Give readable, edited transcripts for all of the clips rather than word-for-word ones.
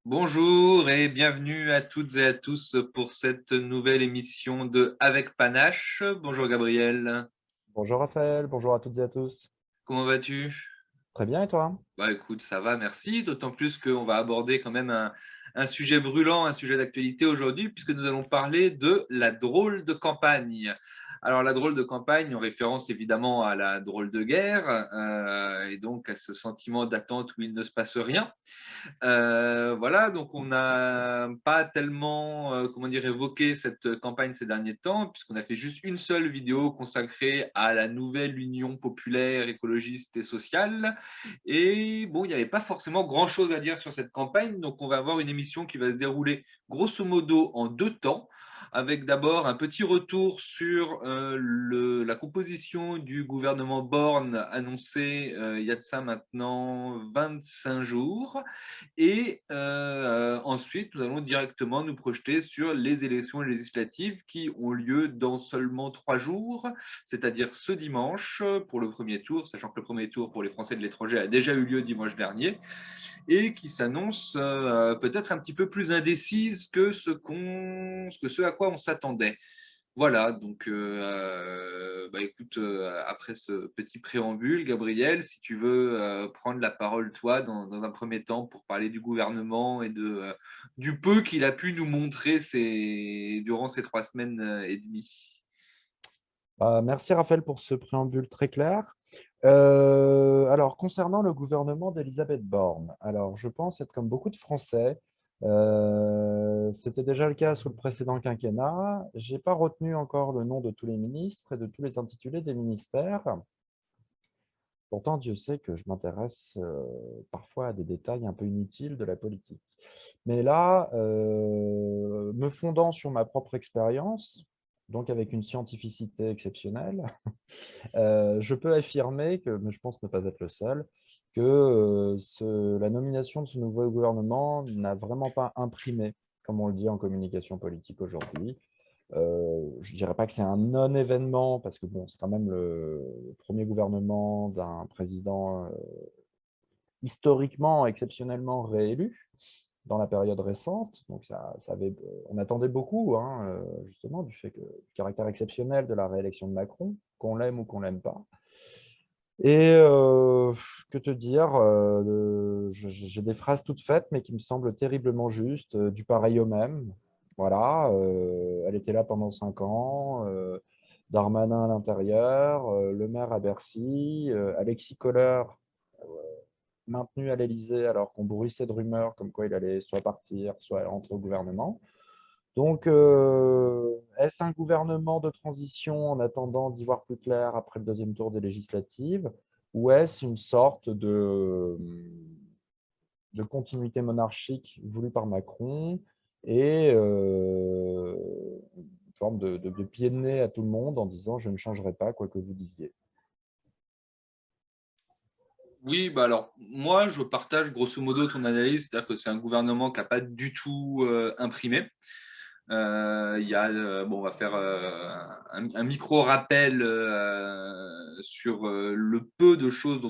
Bonjour et bienvenue à toutes et à tous pour cette nouvelle émission de Avec Panache. Bonjour Gabriel, Bonjour Raphaël, bonjour à toutes et à tous. comment vas-tu? Très bien et toi? Bah écoute, ça va, merci. D'autant plus qu'on va aborder quand même un sujet brûlant, un sujet d'actualité aujourd'hui, puisque nous allons parler de la drôle de campagne. Alors la drôle de campagne, en référence évidemment à la drôle de guerre, et donc à ce sentiment d'attente où il ne se passe rien. Voilà, donc on n'a pas tellement, comment dire, évoqué cette campagne ces derniers temps, puisqu'on a fait juste une seule vidéo consacrée à la nouvelle Union populaire, écologiste et sociale. Et bon, il n'y avait pas forcément grand-chose à dire sur cette campagne, donc on va avoir une émission qui va se dérouler grosso modo en 2 temps, avec d'abord un petit retour sur, la composition du gouvernement Borne annoncé, il y a de ça maintenant 25 jours. Et ensuite, nous allons directement nous projeter sur les élections législatives qui ont lieu dans seulement 3 jours, c'est-à-dire ce dimanche pour le premier tour, sachant que le premier tour pour les Français de l'étranger a déjà eu lieu dimanche dernier, et qui s'annonce peut-être un petit peu plus indécise que ce à quoi on s'attendait. Voilà, donc bah, écoute, après ce petit préambule, Gabriel, si tu veux prendre la parole, toi, dans un premier temps, pour parler du gouvernement et du peu qu'il a pu nous montrer durant ces 3 semaines et demie. Merci Raphaël pour ce préambule très clair. Alors concernant le gouvernement d'Elisabeth Borne, alors je pense être comme beaucoup de Français, c'était déjà le cas sous le précédent quinquennat. J'ai pas retenu encore le nom de tous les ministres et de tous les intitulés des ministères. Pourtant, Dieu sait que je m'intéresse parfois à des détails un peu inutiles de la politique. Mais là, me fondant sur ma propre expérience, donc avec une scientificité exceptionnelle, je peux affirmer que, mais je pense ne pas être le seul, que la nomination de ce nouveau gouvernement n'a vraiment pas imprimé, comme on le dit en communication politique aujourd'hui. Je ne dirais pas que c'est un non-événement, parce que bon, c'est quand même le premier gouvernement d'un président historiquement, exceptionnellement réélu dans la période récente. Donc on attendait beaucoup, hein, justement, du caractère exceptionnel de la réélection de Macron, qu'on l'aime ou qu'on l'aime pas. Et que te dire, j'ai des phrases toutes faites, mais qui me semblent terriblement justes, du pareil au même. Voilà, elle était là pendant 5 ans, Darmanin à l'intérieur, Le Maire à Bercy, Alexis Kohler maintenu à l'Élysée alors qu'on bruissait de rumeurs comme quoi il allait soit partir, soit entrer au gouvernement. Donc, est-ce un gouvernement de transition en attendant d'y voir plus clair après le deuxième tour des législatives, ou est-ce une sorte de continuité monarchique voulue par Macron et une forme de pied de nez à tout le monde en disant je ne changerai pas quoi que vous disiez? Oui, bah alors, moi, je partage grosso modo ton analyse, c'est-à-dire que c'est un gouvernement qui n'a pas du tout imprimé. Il y a, bon, on va faire un micro rappel sur le peu de choses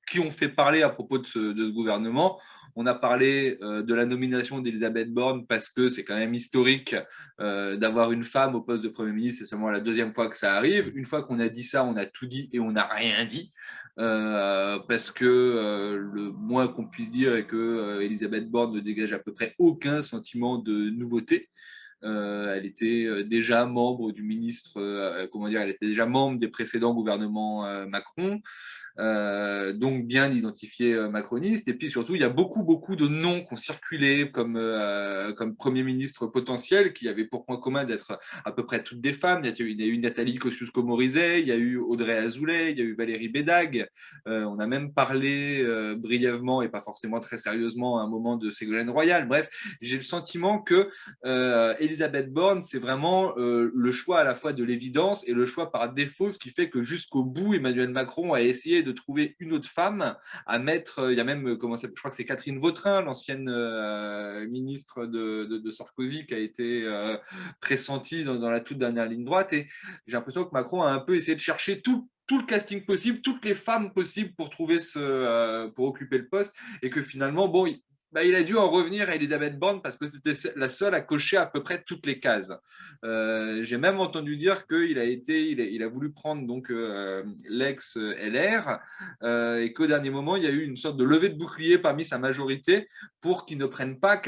qui ont fait parler à propos de ce gouvernement. On a parlé de la nomination d'Elisabeth Borne parce que c'est quand même historique d'avoir une femme au poste de Premier ministre. C'est seulement la deuxième fois que ça arrive. Une fois qu'on a dit ça, on a tout dit et on n'a rien dit. Parce que le moins qu'on puisse dire est que Elisabeth Borne ne dégage à peu près aucun sentiment de nouveauté. Elle était déjà membre du ministre, comment dire, elle était déjà membre des précédents gouvernements Macron. Donc bien identifié macroniste. Et puis surtout, il y a beaucoup, beaucoup de noms qui ont circulé comme Premier ministre potentiel, qui avaient pour point commun d'être à peu près toutes des femmes. Il y a eu Nathalie Kosciusko-Morizet, il y a eu Audrey Azoulay, il y a eu Valérie Bédag. On a même parlé brièvement et pas forcément très sérieusement à un moment de Ségolène Royal. Bref, j'ai le sentiment que Elisabeth Borne, c'est vraiment le choix à la fois de l'évidence et le choix par défaut, ce qui fait que jusqu'au bout, Emmanuel Macron a essayé de trouver une autre femme à mettre. Il y a même, je crois que c'est Catherine Vautrin, l'ancienne ministre de Sarkozy, qui a été pressentie dans la toute dernière ligne droite. Et j'ai l'impression que Macron a un peu essayé de chercher tout le casting possible, toutes les femmes possibles pour trouver pour occuper le poste, et que finalement, bon, Bah, il a dû en revenir à Elisabeth Borne parce que c'était la seule à cocher à peu près toutes les cases. J'ai même entendu dire il a voulu prendre donc l'ex LR et qu'au dernier moment, il y a eu une sorte de levée de bouclier parmi sa majorité pour qu'il ne prenne pas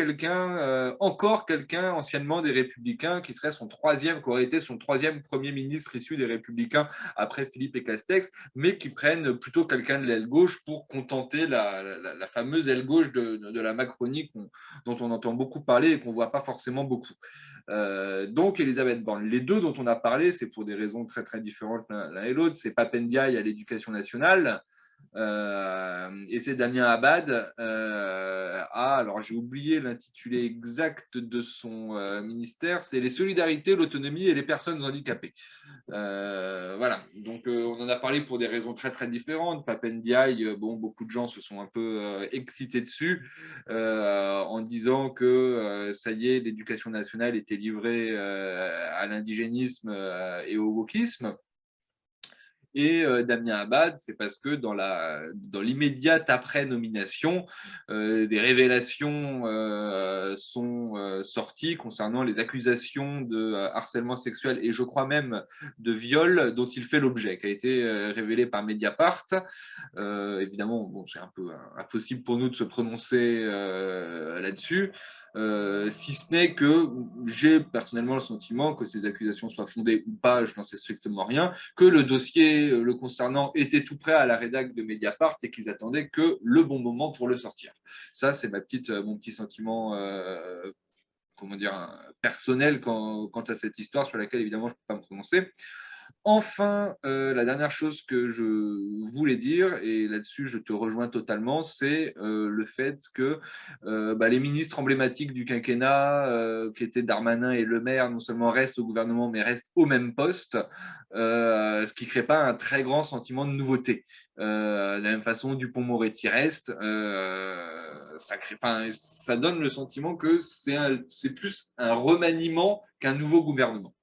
encore quelqu'un anciennement des Républicains qui serait qui aurait été son troisième Premier ministre issu des Républicains après Philippe et Castex, mais qui prenne plutôt quelqu'un de l'aile gauche pour contenter la fameuse aile gauche de la Macronie dont on entend beaucoup parler et qu'on ne voit pas forcément beaucoup. Donc, Elisabeth Borne. Les deux dont on a parlé, c'est pour des raisons très, très différentes l'un et l'autre. C'est Pape Ndiaye à l'éducation nationale, et c'est Damien Abad. Alors j'ai oublié l'intitulé exact de son ministère, c'est les solidarités, l'autonomie et les personnes handicapées. Voilà, donc on en a parlé pour des raisons très très différentes. Pape Ndiaye, bon, beaucoup de gens se sont un peu excités dessus en disant que ça y est, l'éducation nationale était livrée à l'indigénisme et au wokisme. Et Damien Abad, c'est parce que dans l'immédiate après nomination, des révélations sont sorties concernant les accusations de harcèlement sexuel et je crois même de viol dont il fait l'objet, qui a été révélé par Mediapart. Évidemment, bon, c'est un peu impossible pour nous de se prononcer là-dessus. Si ce n'est que j'ai personnellement le sentiment que ces accusations soient fondées ou pas, je n'en sais strictement rien, que le dossier le concernant était tout prêt à la rédac de Mediapart et qu'ils attendaient que le bon moment pour le sortir. Ça, c'est mon petit sentiment comment dire, personnel quant à cette histoire sur laquelle évidemment je ne peux pas me prononcer. Enfin, la dernière chose que je voulais dire, et là-dessus je te rejoins totalement, c'est le fait que les ministres emblématiques du quinquennat, qui étaient Darmanin et Le Maire, non seulement restent au gouvernement, mais restent au même poste, ce qui ne crée pas un très grand sentiment de nouveauté. De la même façon, Dupond-Moretti reste, ça donne le sentiment que c'est plus un remaniement qu'un nouveau gouvernement.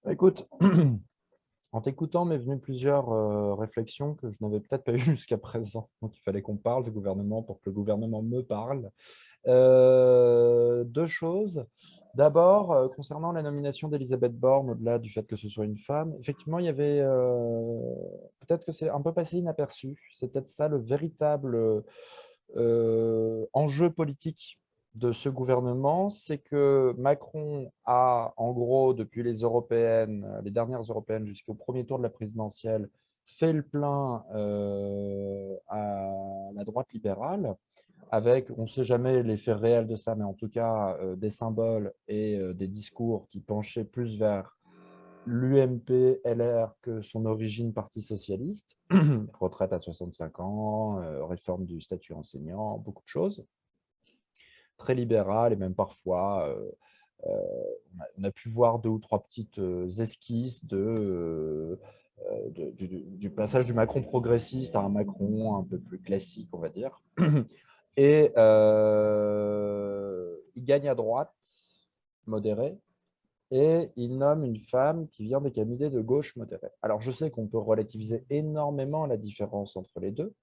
Écoute, en t'écoutant, m'est venu plusieurs réflexions que je n'avais peut-être pas eues jusqu'à présent. Donc, il fallait qu'on parle du gouvernement pour que le gouvernement me parle. Deux choses. D'abord, concernant la nomination d'Elisabeth Borne, au-delà du fait que ce soit une femme, effectivement, il y avait, peut-être que c'est un peu passé inaperçu. C'est peut-être ça le véritable enjeu politique de ce gouvernement, c'est que Macron a, en gros, depuis les européennes, les dernières européennes jusqu'au premier tour de la présidentielle, fait le plein à la droite libérale, avec, on ne sait jamais l'effet réel de ça, mais en tout cas des symboles et des discours qui penchaient plus vers l'UMP, LR que son origine parti socialiste, retraite à 65 ans, réforme du statut enseignant, beaucoup de choses, très libéral et même parfois, on a pu voir deux ou trois petites esquisses du passage du Macron progressiste à un Macron un peu plus classique, on va dire. Et il gagne à droite, modéré, et il nomme une femme qui vient des cabinets de gauche modérée. Alors, je sais qu'on peut relativiser énormément la différence entre les deux.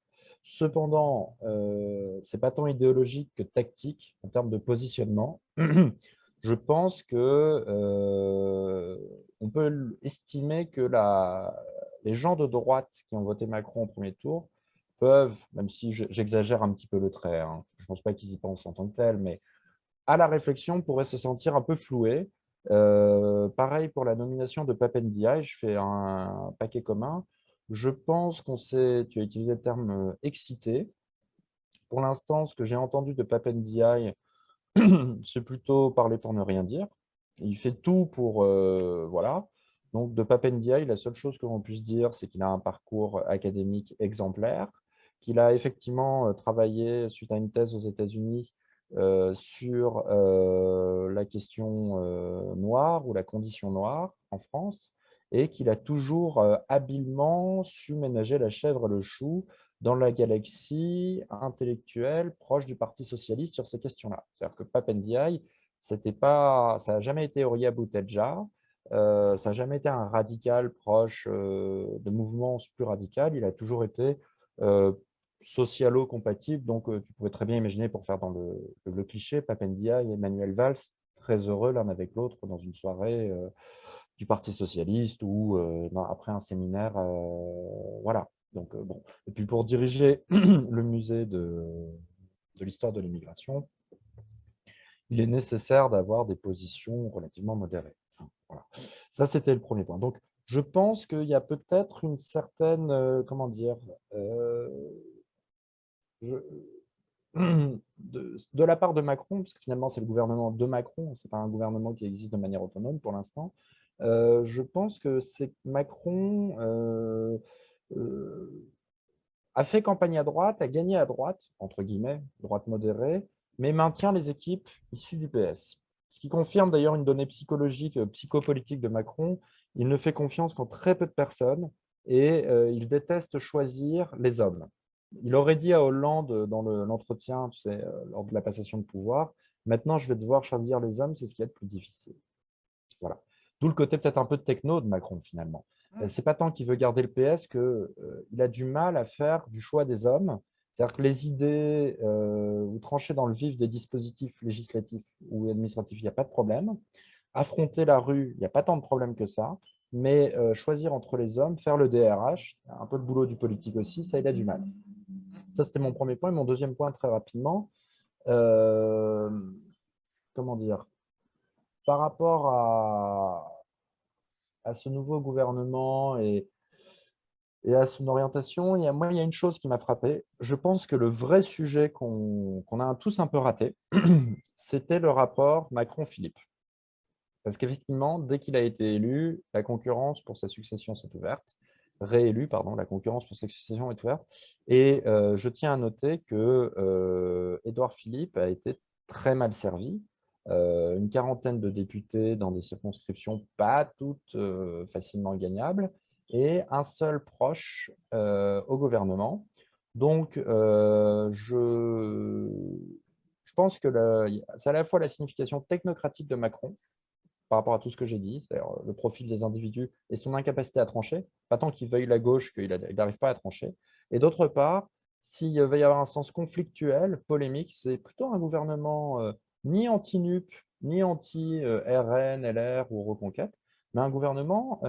Cependant, ce n'est pas tant idéologique que tactique en termes de positionnement. Je pense que on peut estimer que les gens de droite qui ont voté Macron au premier tour peuvent, même si j'exagère un petit peu le trait, hein, je ne pense pas qu'ils y pensent en tant que tel, mais à la réflexion, pourrait se sentir un peu floué. Pareil pour la nomination de Pape Ndiaye, je fais un paquet commun. Je pense qu'on s'est, tu as utilisé le terme excité. Pour l'instant, ce que j'ai entendu de Pape Ndiaye, c'est plutôt parler pour ne rien dire. Il fait tout pour, voilà. Donc, de Pape Ndiaye, la seule chose que l'on puisse dire, c'est qu'il a un parcours académique exemplaire, qu'il a effectivement travaillé suite à une thèse aux États-Unis sur la question noire ou la condition noire en France, et qu'il a toujours habilement su ménager la chèvre et le chou dans la galaxie intellectuelle proche du Parti socialiste sur ces questions-là. C'est-à-dire que Pape Ndiaye, ça n'a jamais été Horia Boutelja, ça n'a jamais été un radical proche de mouvements plus radicaux. Il a toujours été socialo-compatibles. Donc, tu pouvais très bien imaginer, pour faire dans le cliché, Pape Ndiaye et Manuel Valls, très heureux l'un avec l'autre dans une soirée du Parti socialiste ou après un séminaire. Voilà. Donc, bon. Et puis, pour diriger le musée de l'histoire de l'immigration, il est nécessaire d'avoir des positions relativement modérées. Voilà. Ça, c'était le premier point. Donc, je pense qu'il y a peut-être une certaine, comment dire, je- de la part de Macron, parce que finalement, c'est le gouvernement de Macron, ce n'est pas un gouvernement qui existe de manière autonome pour l'instant. Je pense que c'est Macron euh, a fait campagne à droite, a gagné à droite, entre guillemets, droite modérée, mais maintient les équipes issues du PS. Ce qui confirme d'ailleurs une donnée psychologique, psychopolitique de Macron. Il ne fait confiance qu'en très peu de personnes et il déteste choisir les hommes. Il aurait dit à Hollande dans l'entretien, tu sais, lors de la passation de pouvoir, maintenant je vais devoir choisir les hommes, c'est ce qui est le plus difficile. Voilà. D'où le côté peut-être un peu de techno de Macron, finalement. Ce n'est pas tant qu'il veut garder le PS qu'il a du mal à faire du choix des hommes. C'est-à-dire que les idées ou trancher dans le vif des dispositifs législatifs ou administratifs, il n'y a pas de problème. Affronter la rue, il n'y a pas tant de problème que ça. Mais choisir entre les hommes, faire le DRH, un peu le boulot du politique aussi, ça, il a du mal. Ça, c'était mon premier point. Et mon deuxième point, très rapidement, euh, comment dire, par rapport à ce nouveau gouvernement et à son orientation, moi, il y a une chose qui m'a frappé. Je pense que le vrai sujet qu'on a tous un peu raté, c'était le rapport Macron-Philippe. Parce qu'effectivement, dès qu'il a été élu, la concurrence pour sa succession s'est ouverte. Réélu, pardon, la concurrence pour sa succession est ouverte. Et je tiens à noter que Édouard Philippe a été très mal servi. Une quarantaine de députés dans des circonscriptions pas toutes facilement gagnables et un seul proche au gouvernement. Donc, je pense que c'est à la fois la signification technocratique de Macron, par rapport à tout ce que j'ai dit, c'est-à-dire le profil des individus et son incapacité à trancher, pas tant qu'il veuille la gauche qu'il n'arrive pas à trancher. Et d'autre part, s'il va y avoir un sens conflictuel, polémique, c'est plutôt un gouvernement ni anti-NUP, ni anti-RN, LR ou Reconquête, mais un gouvernement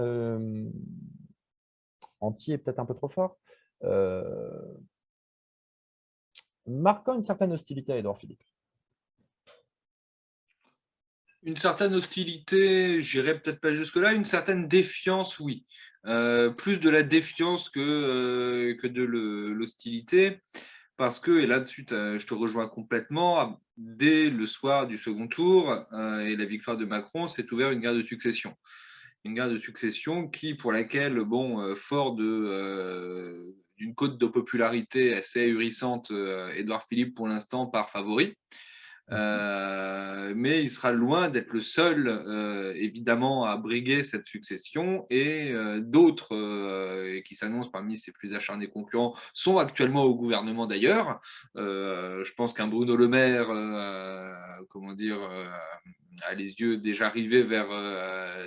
anti est peut-être un peu trop fort, euh, marquant une certaine hostilité à Édouard Philippe. Une certaine hostilité, j'irai peut-être pas jusque-là, une certaine défiance, oui. Plus de la défiance que de l'hostilité, parce que, et là-dessus, je te rejoins complètement, dès le soir du second tour et la victoire de Macron, s'est ouvert une guerre de succession. Une guerre de succession pour laquelle, bon, fort d'une cote de popularité assez ahurissante, Édouard Philippe, pour l'instant, part favori. Mais il sera loin d'être le seul, évidemment, à briguer cette succession et d'autres qui s'annoncent parmi ses plus acharnés concurrents sont actuellement au gouvernement d'ailleurs. Je pense qu'un Bruno Le Maire, comment dire, a les yeux déjà rivés vers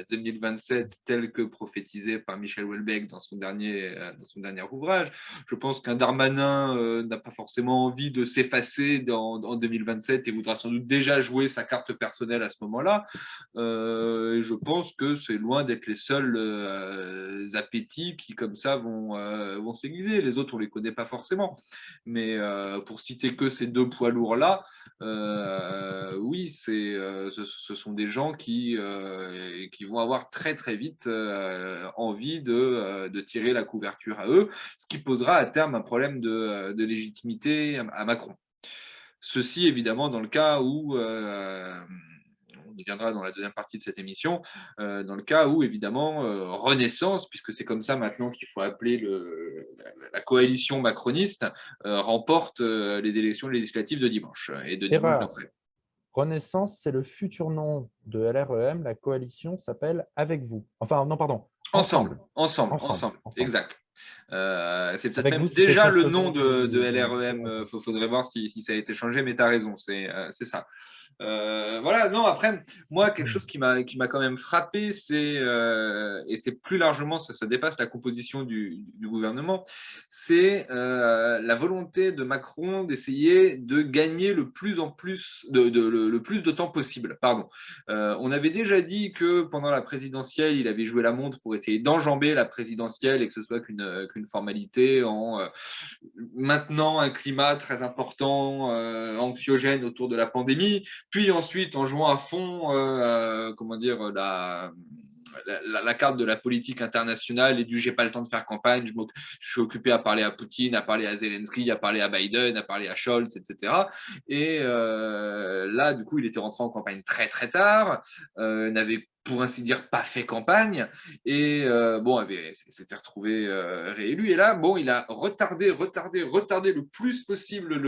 2027, tel que prophétisé par Michel Houellebecq dans son dernier ouvrage. Je pense qu'un Darmanin n'a pas forcément envie de s'effacer en 2027 et voudra sans doute déjà jouer sa carte personnelle à ce moment-là. Je pense que c'est loin d'être les seuls appétits qui, comme ça, vont s'aiguiser. Les autres, on ne les connaît pas forcément. Mais pour citer que ces deux poids lourds-là, oui, ce sont des gens qui vont avoir très très vite envie de tirer la couverture à eux, ce qui posera à terme un problème de légitimité à Macron. Ceci évidemment dans le cas où on y viendra dans la deuxième partie de cette émission, dans le cas où, évidemment, Renaissance, puisque c'est comme ça maintenant qu'il faut appeler la coalition macroniste, remporte les élections législatives de dimanche et de dimanche Erreur. d'après. Renaissance, c'est le futur nom de LREM. La coalition s'appelle Avec vous. Enfin, non, pardon. Ensemble, Ensemble. exact. C'est peut-être Avec même vous, c'était déjà son le slogan nom de du LREM. Faudrait voir si ça a été changé, mais tu as raison, c'est ça. Voilà, non, après, moi, quelque chose qui m'a quand même frappé, et c'est plus largement, ça dépasse la composition du gouvernement, c'est la volonté de Macron d'essayer de gagner le plus en plus, le plus de temps possible. Pardon. On avait déjà dit que pendant la présidentielle, il avait joué la montre pour essayer d'enjamber la présidentielle et que ce soit qu'une formalité en maintenant un climat très important, anxiogène autour de la pandémie, puis ensuite en jouant à fond, comment dire, la carte de la politique internationale et du j'ai pas le temps de faire campagne, je suis occupé à parler à Poutine, à parler à Zelensky, à parler à Biden, à parler à Scholz, etc. Et là, du coup, il était rentré en campagne très très tard, n'avait pour ainsi dire pas fait campagne et bon, s'était retrouvé réélu. Et là, bon, il a retardé le plus possible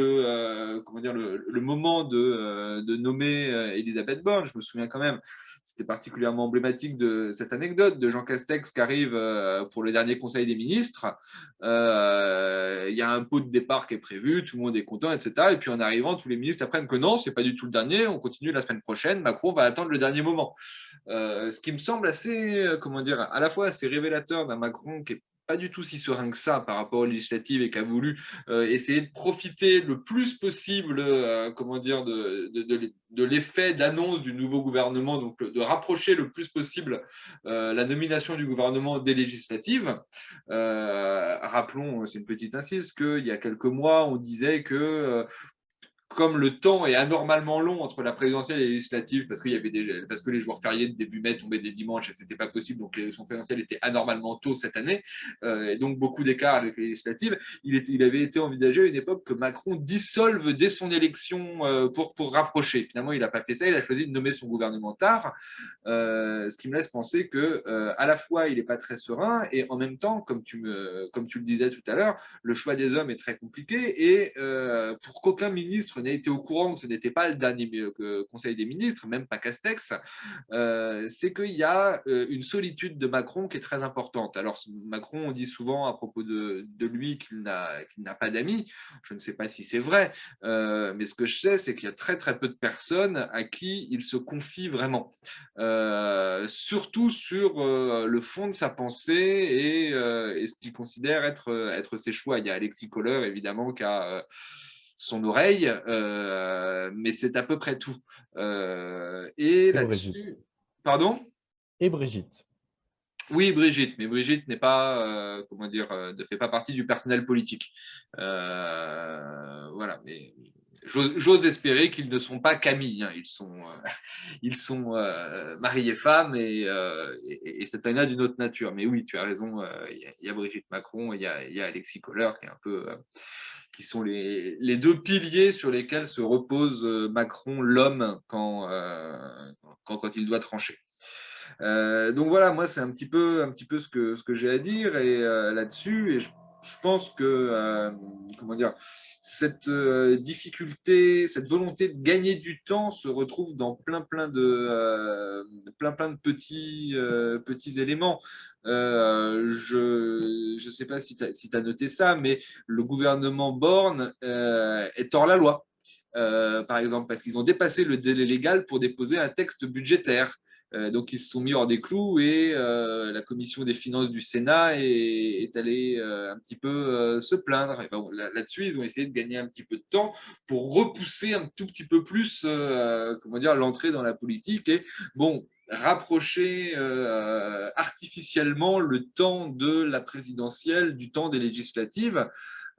comment dire, le moment de nommer Elisabeth Borne. Je me souviens quand même, c'était particulièrement emblématique de cette anecdote de Jean Castex qui arrive pour le dernier Conseil des ministres. Il y a un pot de départ qui est prévu, tout le monde est content, etc. Et puis en arrivant, tous les ministres apprennent que non, c'est pas du tout le dernier, on continue la semaine prochaine, Macron va attendre le dernier moment. Ce qui me semble assez, comment dire, à la fois assez révélateur d'un Macron qui est pas du tout si serein que ça par rapport aux législatives et qui a voulu essayer de profiter le plus possible, comment dire, de l'effet d'annonce du nouveau gouvernement, donc de rapprocher le plus possible la nomination du gouvernement des législatives. Rappelons, c'est une petite incise, qu'il y a quelques mois, on disait que comme le temps est anormalement long entre la présidentielle et les législatives, parce que les jours fériés de début mai tombaient des dimanches et c'était pas possible, donc l'élection présidentielle était anormalement tôt cette année, et donc beaucoup d'écart avec les législatives. Il avait été envisagé à une époque que Macron dissolve dès son élection pour rapprocher. Finalement, il n'a pas fait ça, il a choisi de nommer son gouvernement tard, ce qui me laisse penser que à la fois il n'est pas très serein et en même temps, comme tu le disais tout à l'heure, le choix des hommes est très compliqué et pour qu'aucun ministre n'ait été au courant que ce n'était pas le dernier Conseil des ministres, même pas Castex, c'est qu'il y a une solitude de Macron qui est très importante. Alors Macron, on dit souvent à propos de lui qu'il n'a pas d'amis. Je ne sais pas si c'est vrai, mais ce que je sais, c'est qu'il y a très très peu de personnes à qui il se confie vraiment. Surtout sur le fond de sa pensée et ce qu'il considère être ses choix. Il y a Alexis Kohler, évidemment, qui a son oreille, mais c'est à peu près tout. Et Et Brigitte. là-dessus, pardon? Et Brigitte. Oui, Brigitte, mais Brigitte n'est pas, comment dire, ne fait pas partie du personnel politique. Voilà, mais j'ose espérer qu'ils ne sont pas Camille, hein. Ils sont mari et femme et c'est un d'une autre nature. Mais oui, tu as raison, il y a Brigitte Macron, il y a Alexis Kohler qui est un peu, qui sont les deux piliers sur lesquels se repose Macron, l'homme, quand il doit trancher. Donc voilà, moi c'est un petit peu ce que j'ai à dire et là-dessus. Et je pense que comment dire, cette difficulté, cette volonté de gagner du temps se retrouve dans plein de petits éléments. Je sais pas si tu as noté ça, mais le gouvernement Borne est hors la loi. Par exemple, parce qu'ils ont dépassé le délai légal pour déposer un texte budgétaire. Donc, ils se sont mis hors des clous et la commission des finances du Sénat est allée un petit peu se plaindre. Et ben, là-dessus, ils ont essayé de gagner un petit peu de temps pour repousser un tout petit peu plus comment dire, l'entrée dans la politique et bon, rapprocher artificiellement le temps de la présidentielle du temps des législatives.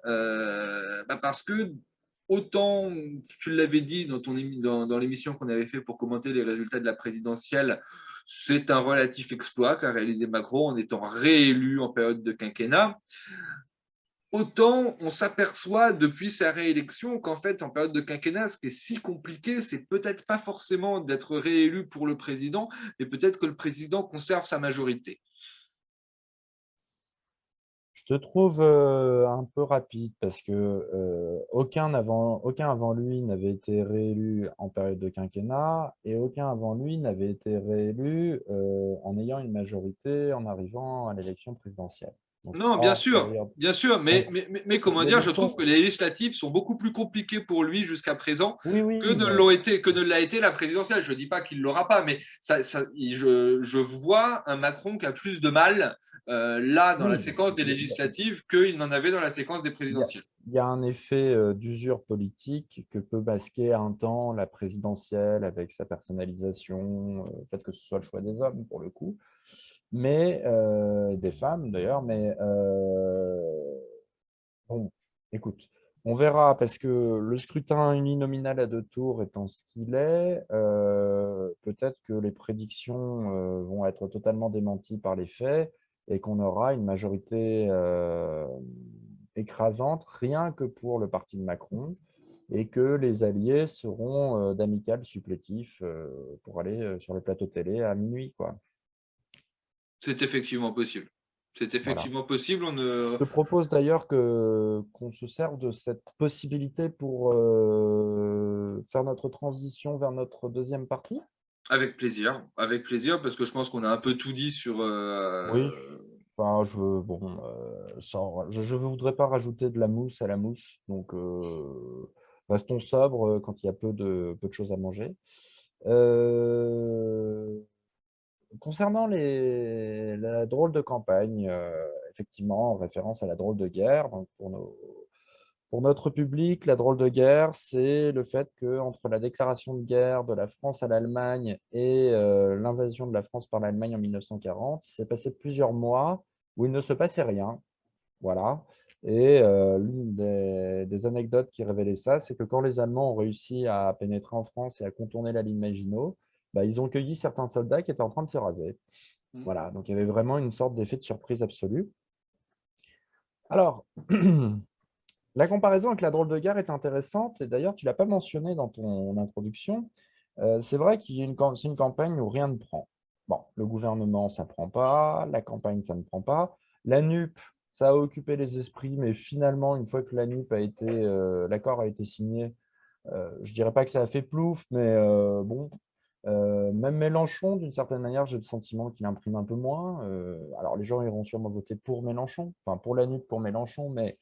Parce que autant, tu l'avais dit dans l'émission qu'on avait fait pour commenter les résultats de la présidentielle, c'est un relatif exploit qu'a réalisé Macron en étant réélu en période de quinquennat. Autant on s'aperçoit depuis sa réélection qu'en fait, en période de quinquennat, ce qui est si compliqué, c'est peut-être pas forcément d'être réélu pour le président, mais peut-être que le président conserve sa majorité. Je te trouve un peu rapide parce que aucun avant lui n'avait été réélu en période de quinquennat et aucun avant lui n'avait été réélu en ayant une majorité en arrivant à l'élection présidentielle. Donc, Non, hors période. bien sûr, Donc, mais comment dire, je trouve l'élection, que les législatives sont beaucoup plus compliquées pour lui jusqu'à présent oui, que oui, que ne l'a été la présidentielle. Je ne dis pas qu'il ne l'aura pas, mais je vois un Macron qui a plus de mal là dans la oui, séquence des législatives qu'il n'en avait dans la séquence des il y a, présidentielles. il y a un effet d'usure politique que peut masquer un temps la présidentielle avec sa personnalisation, le fait que ce soit le choix des hommes pour le coup, mais des femmes d'ailleurs. Mais bon, écoute, on verra parce que le scrutin uninominal à deux tours étant ce qu'il est, peut-être que les prédictions vont être totalement démenties par les faits et qu'on aura une majorité écrasante rien que pour le parti de Macron et que les alliés seront d'amicales supplétifs pour aller sur les plateaux télé à minuit, quoi. C'est effectivement possible. C'est Voilà. effectivement possible. Je te propose d'ailleurs qu'on se serve de cette possibilité pour faire notre transition vers notre deuxième partie. Avec plaisir, parce que je pense qu'on a un peu tout dit sur. Oui. Enfin, bon, je ne voudrais pas rajouter de la mousse à la mousse, donc restons sobres quand il y a peu de choses à manger. Euh, Concernant la drôle de campagne, effectivement, en référence à la drôle de guerre, donc pour notre public, la drôle de guerre, c'est le fait qu'entre la déclaration de guerre de la France à l'Allemagne et l'invasion de la France par l'Allemagne en 1940, il s'est passé plusieurs mois où il ne se passait rien. Voilà. Et l'une des anecdotes qui révélait ça, c'est que quand les Allemands ont réussi à pénétrer en France et à contourner la ligne Maginot, bah, ils ont cueilli certains soldats qui étaient en train de se raser. Voilà, donc il y avait vraiment une sorte d'effet de surprise absolue. Alors, la comparaison avec la drôle de guerre est intéressante, et d'ailleurs, tu ne l'as pas mentionné dans ton introduction. C'est vrai qu'il y a c'est une campagne où rien ne prend. Bon, le gouvernement, ça ne prend pas, la campagne, ça ne prend pas. La NUP, ça a occupé les esprits, mais finalement, une fois que la NUP a été, l'accord a été signé, je ne dirais pas que ça a fait plouf, mais bon, même Mélenchon, d'une certaine manière, j'ai le sentiment qu'il imprime un peu moins. Alors, les gens iront sûrement voter pour Mélenchon, enfin pour la NUP, pour Mélenchon, mais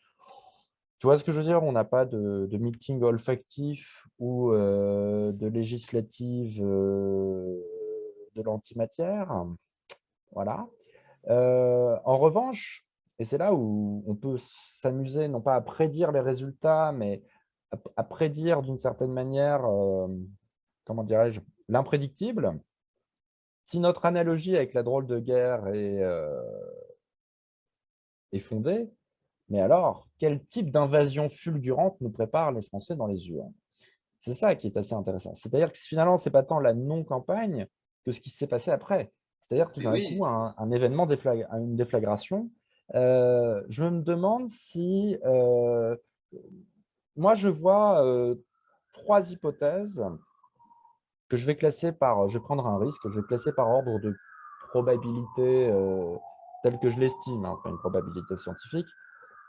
tu vois ce que je veux dire? On n'a pas de meeting olfactif ou de législative de l'antimatière. Voilà. En revanche, et c'est là où on peut s'amuser, non pas à prédire les résultats, mais à prédire d'une certaine manière, comment dirais-je, l'imprédictible. Si notre analogie avec la drôle de guerre est fondée, mais alors, quel type d'invasion fulgurante nous préparent les Français dans les urnes? C'est ça qui est assez intéressant. C'est-à-dire que finalement, ce n'est pas tant la non-campagne que ce qui s'est passé après. C'est-à-dire tout Mais d'un coup, oui, un événement, une déflagration. Je me demande si… moi, je vois trois hypothèses que je vais classer par… Je vais prendre un risque, je vais classer par ordre de probabilité telle que je l'estime, hein, pas une probabilité scientifique.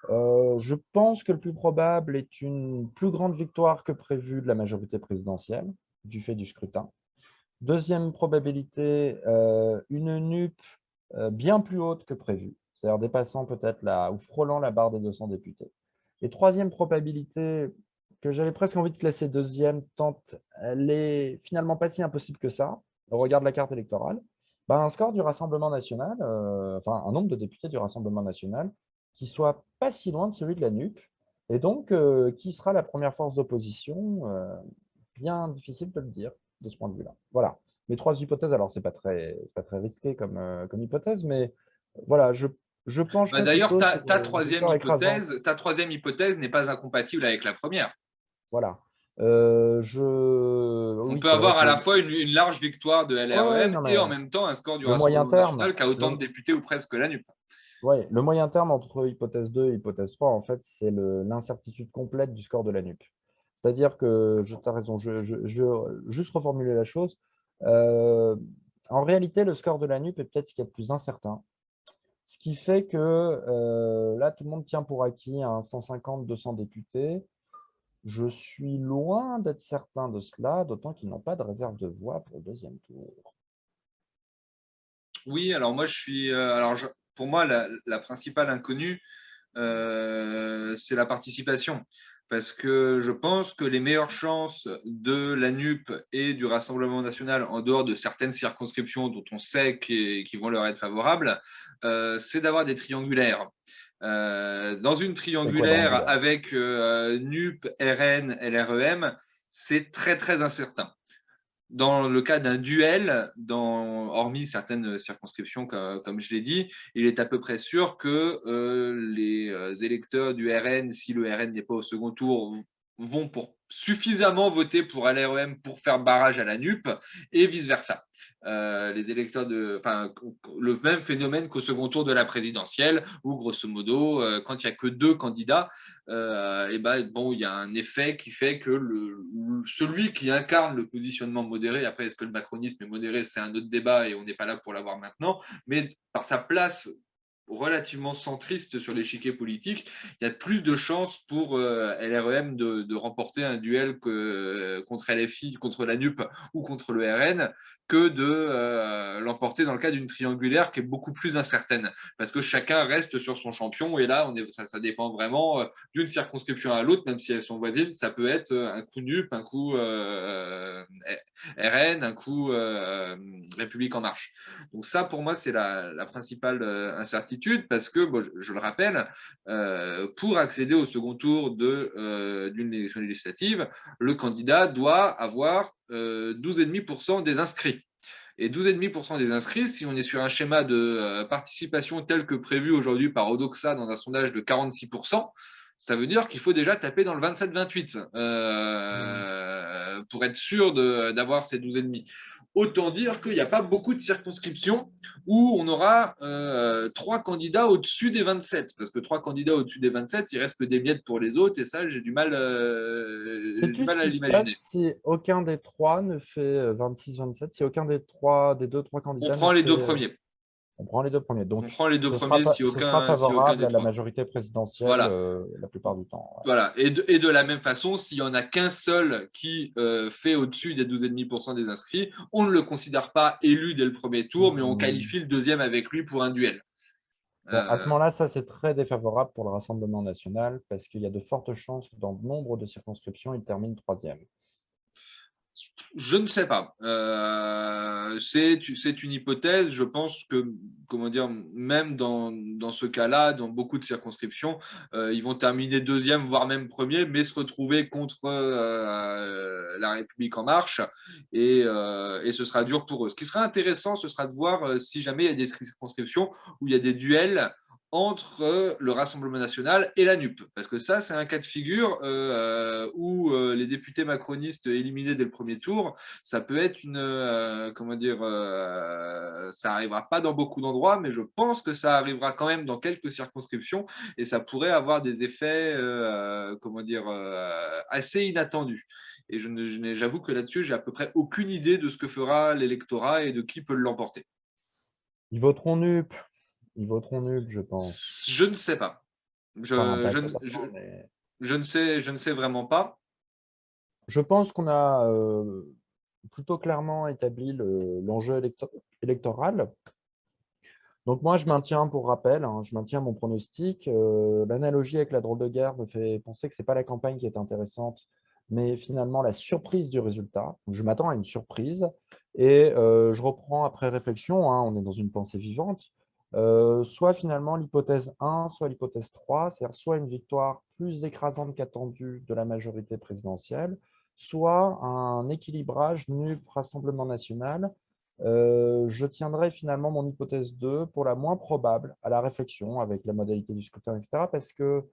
Je pense que le plus probable est une plus grande victoire que prévu de la majorité présidentielle, du fait du scrutin. Deuxième probabilité, une NUP bien plus haute que prévu, c'est-à-dire dépassant peut-être ou frôlant la barre des 200 députés. Et troisième probabilité, que j'avais presque envie de classer deuxième, tant elle est finalement pas si impossible que ça, au regard de la carte électorale, ben, un score du Rassemblement national, enfin un nombre de députés du Rassemblement national, qui soit pas si loin de celui de la NUP, et donc qui sera la première force d'opposition, bien difficile de le dire de ce point de vue-là. Voilà. Mes trois hypothèses, alors pas très risqué comme hypothèse, mais voilà, je bah, pencherais d'ailleurs, plutôt sur une victoire écrasante. ta troisième hypothèse n'est pas incompatible avec la première. Voilà. On Oui, peut c'est vrai avoir à que la fois une large victoire de ouais, LREM non, et en mais même temps un score du le moyen Rassemblement terme, national qui a autant de députés ou presque la NUP. ouais, le moyen terme entre hypothèse 2 et hypothèse 3, en fait, c'est l'incertitude complète du score de la NUP. C'est-à-dire que, tu as raison, je vais juste reformuler la chose. Euh, En réalité, le score de la NUP est peut-être ce qu'il y a de plus incertain. Ce qui fait que là, tout le monde tient pour acquis un 150-200 députés. Je suis loin d'être certain de cela, d'autant qu'ils n'ont pas de réserve de voix pour le deuxième tour. Oui, alors moi je suis. pour moi, la principale inconnue, c'est la participation. Parce que je pense que les meilleures chances de la NUP et du Rassemblement national, en dehors de certaines circonscriptions dont on sait qu'ils vont leur être favorables, c'est d'avoir des triangulaires. Dans une C'est quoi dans triangulaire l'idéal? avec NUP, RN, LREM, c'est très très incertain. Dans le cas d'un duel, hormis certaines circonscriptions, comme je l'ai dit, il est à peu près sûr que les électeurs du RN, si le RN n'est pas au second tour, vont suffisamment voter pour LREM pour faire barrage à la NUP et vice-versa. Les électeurs le même phénomène qu'au second tour de la présidentielle, où grosso modo, quand il n'y a que deux candidats, et ben, bon, il y a un effet qui fait que celui qui incarne le positionnement modéré, après est-ce que le macronisme est modéré, c'est un autre débat et on n'est pas là pour l'avoir maintenant, mais par sa place relativement centriste sur l'échiquier politique, il y a plus de chances pour LREM de remporter un duel contre LFI, contre la NUP ou contre le RN, que de l'emporter dans le cas d'une triangulaire qui est beaucoup plus incertaine, parce que chacun reste sur son champion, et là, ça dépend vraiment d'une circonscription à l'autre, même si elles sont voisines, ça peut être un coup NUP, un coup RN, un coup République en marche. Donc ça, pour moi, c'est la principale incertitude, parce que, bon, je le rappelle, pour accéder au second tour d'une élection législative, le candidat doit avoir 12,5% des inscrits. Et 12,5% des inscrits, si on est sur un schéma de participation tel que prévu aujourd'hui par Odoxa dans un sondage de 46%, ça veut dire qu'il faut déjà taper dans le 27-28 pour être sûr d'avoir ces 12,5. Autant dire qu'il n'y a pas beaucoup de circonscriptions où on aura 3 candidats au-dessus des 27. Parce que 3 candidats au-dessus des 27, il reste que des miettes pour les autres, et ça, j'ai du mal Sais-tu ce à qui se l'imaginer. passe si aucun des trois ne fait 26-27, si aucun des deux, trois On candidats ne prend les deux fait. premiers. On prend les deux premiers. On Donc, prend les deux ce sera, premiers fa- ce sera s'il y a aucun favorable des à la trois. majorité présidentielle Voilà. la plupart du temps. Ouais. Voilà. Et de la même façon, s'il n'y en a qu'un seul qui fait au-dessus des 12,5% des inscrits, on ne le considère pas élu dès le premier tour, mais on Hmm. qualifie le deuxième avec lui pour un duel. Bon, à ce Euh, moment-là, ça, c'est très défavorable pour le Rassemblement national parce qu'il y a de fortes chances que dans nombre de circonscriptions, il termine troisième. Je ne sais pas. C'est une hypothèse. Je pense que, comment dire, même dans ce cas-là, dans beaucoup de circonscriptions, ils vont terminer deuxième, voire même premier, mais se retrouver contre la République en marche, et ce sera dur pour eux. Ce qui sera intéressant, ce sera de voir si jamais il y a des circonscriptions où il y a des duels entre le Rassemblement national et la NUP. Parce que ça, c'est un cas de figure où les députés macronistes éliminés dès le premier tour, ça peut être comment dire, ça arrivera pas dans beaucoup d'endroits, mais je pense que ça arrivera quand même dans quelques circonscriptions, et ça pourrait avoir des effets, comment dire, assez inattendus. Et j'avoue que là-dessus, j'ai à peu près aucune idée de ce que fera l'électorat et de qui peut l'emporter. Ils voteront NUP. Ils voteront NUP, je pense. Je ne sais pas. Enfin, Je, pas je, totalement, mais je ne sais vraiment pas. je pense qu'on a plutôt clairement établi l'enjeu électoral. Donc moi, je maintiens, pour rappel, hein, je maintiens mon pronostic. L'analogie avec la drôle de guerre me fait penser que ce n'est pas la campagne qui est intéressante, mais finalement la surprise du résultat. Donc, je m'attends à une surprise et je reprends après réflexion, hein, on est dans une pensée vivante, soit finalement l'hypothèse 1, soit l'hypothèse 3, c'est-à-dire soit une victoire plus écrasante qu'attendue de la majorité présidentielle, soit un équilibrage NUP Rassemblement national. Je tiendrai finalement mon hypothèse 2 pour la moins probable à la réflexion avec la modalité du scrutin, etc. Parce que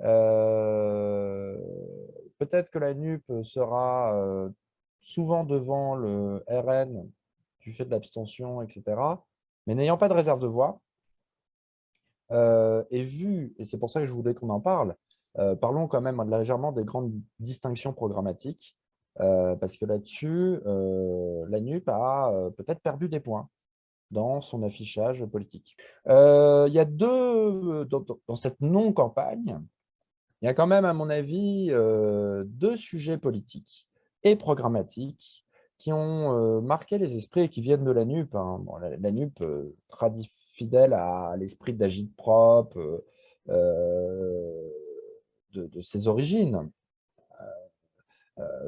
euh, peut-être que la NUP sera souvent devant le RN du fait de l'abstention, etc. Mais n'ayant pas de réserve de voix, et c'est pour ça que je voulais qu'on en parle, parlons quand même légèrement des grandes distinctions programmatiques, parce que là-dessus, la NUP a peut-être perdu des points dans son affichage politique. Il y a dans cette non-campagne, il y a quand même, à mon avis, deux sujets politiques et programmatiques qui ont marqué les esprits et qui viennent de la NUP, hein. Bon, la NUP, fidèle à l'esprit d'agit-prop de ses origines,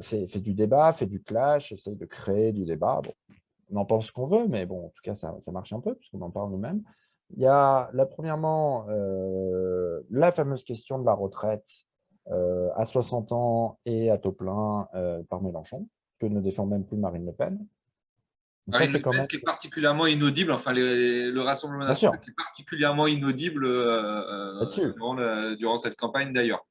fait du débat, fait du clash, essaye de créer du débat. Bon, on en pense ce qu'on veut, mais bon, en tout cas, ça marche un peu, puisqu'on en parle nous-mêmes. Il y a, premièrement, la fameuse question de la retraite à 60 ans et à taux plein par Mélenchon, que ne défend même plus Marine Le Pen. Donc ça, Marine c'est Le quand Pen même… qui est particulièrement inaudible, enfin le Rassemblement Bien national sûr, qui est particulièrement inaudible là-dessus. durant cette campagne d'ailleurs.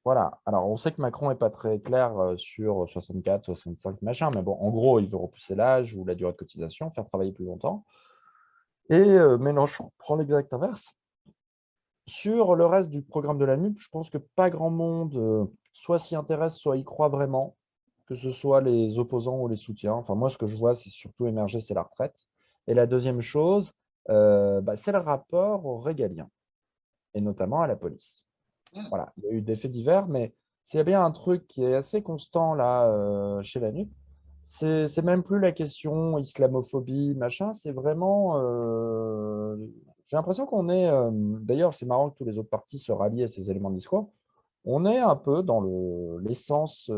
Voilà. Alors, on sait que Macron n'est pas très clair sur 64, 65, machin, mais bon, en gros, il veut repousser l'âge ou la durée de cotisation, faire travailler plus longtemps. Et Mélenchon prend l'exact inverse. Sur le reste du programme de la NUP, je pense que pas grand monde soit s'y intéresse, soit y croit vraiment, que ce soit les opposants ou les soutiens. Enfin, moi, ce que je vois, c'est surtout émerger, c'est la retraite. Et la deuxième chose, c'est le rapport aux régaliens, et notamment à la police. Voilà, il y a eu des faits divers, mais s'il y a bien un truc qui est assez constant là chez la NUP, c'est même plus la question islamophobie, machin, c'est vraiment… j'ai l'impression qu'on est… d'ailleurs, c'est marrant que tous les autres partis se rallient à ces éléments de discours. On est un peu dans l'essence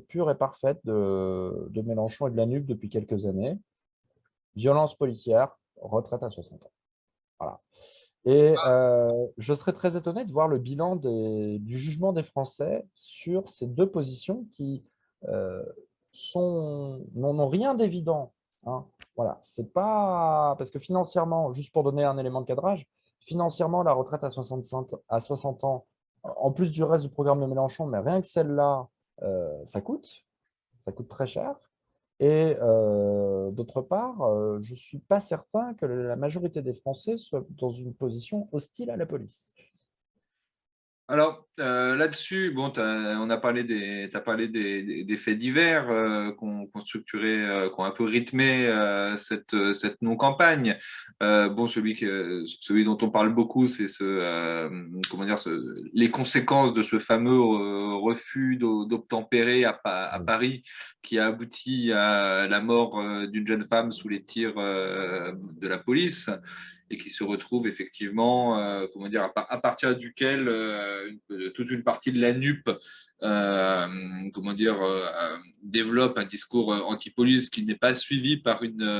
pure et parfaite de Mélenchon et de la NUP depuis quelques années. Violence policière, retraite à 60 ans. Voilà. Et je serais très étonné de voir le bilan du jugement des Français sur ces deux positions qui euh, n'ont rien d'évident, hein. Voilà, c'est pas… Parce que financièrement, juste pour donner un élément de cadrage, financièrement, la retraite à 60 ans, en plus du reste du programme de Mélenchon, mais rien que celle-là, ça coûte très cher. Et d'autre part, je ne suis pas certain que la majorité des Français soient dans une position hostile à la police. Alors là-dessus, bon, on a parlé t'as parlé des faits divers qu'on structuré, qu'on un peu rythmé cette non-campagne. Bon, celui dont on parle beaucoup, c'est comment dire, les conséquences de ce fameux refus d'obtempérer à Oui. Paris, qui a abouti à la mort d'une jeune femme sous les tirs de la police et qui se retrouve effectivement, comment dire, à partir duquel toute une partie de la NUP, comment dire, développe un discours anti-police qui n'est pas suivi par une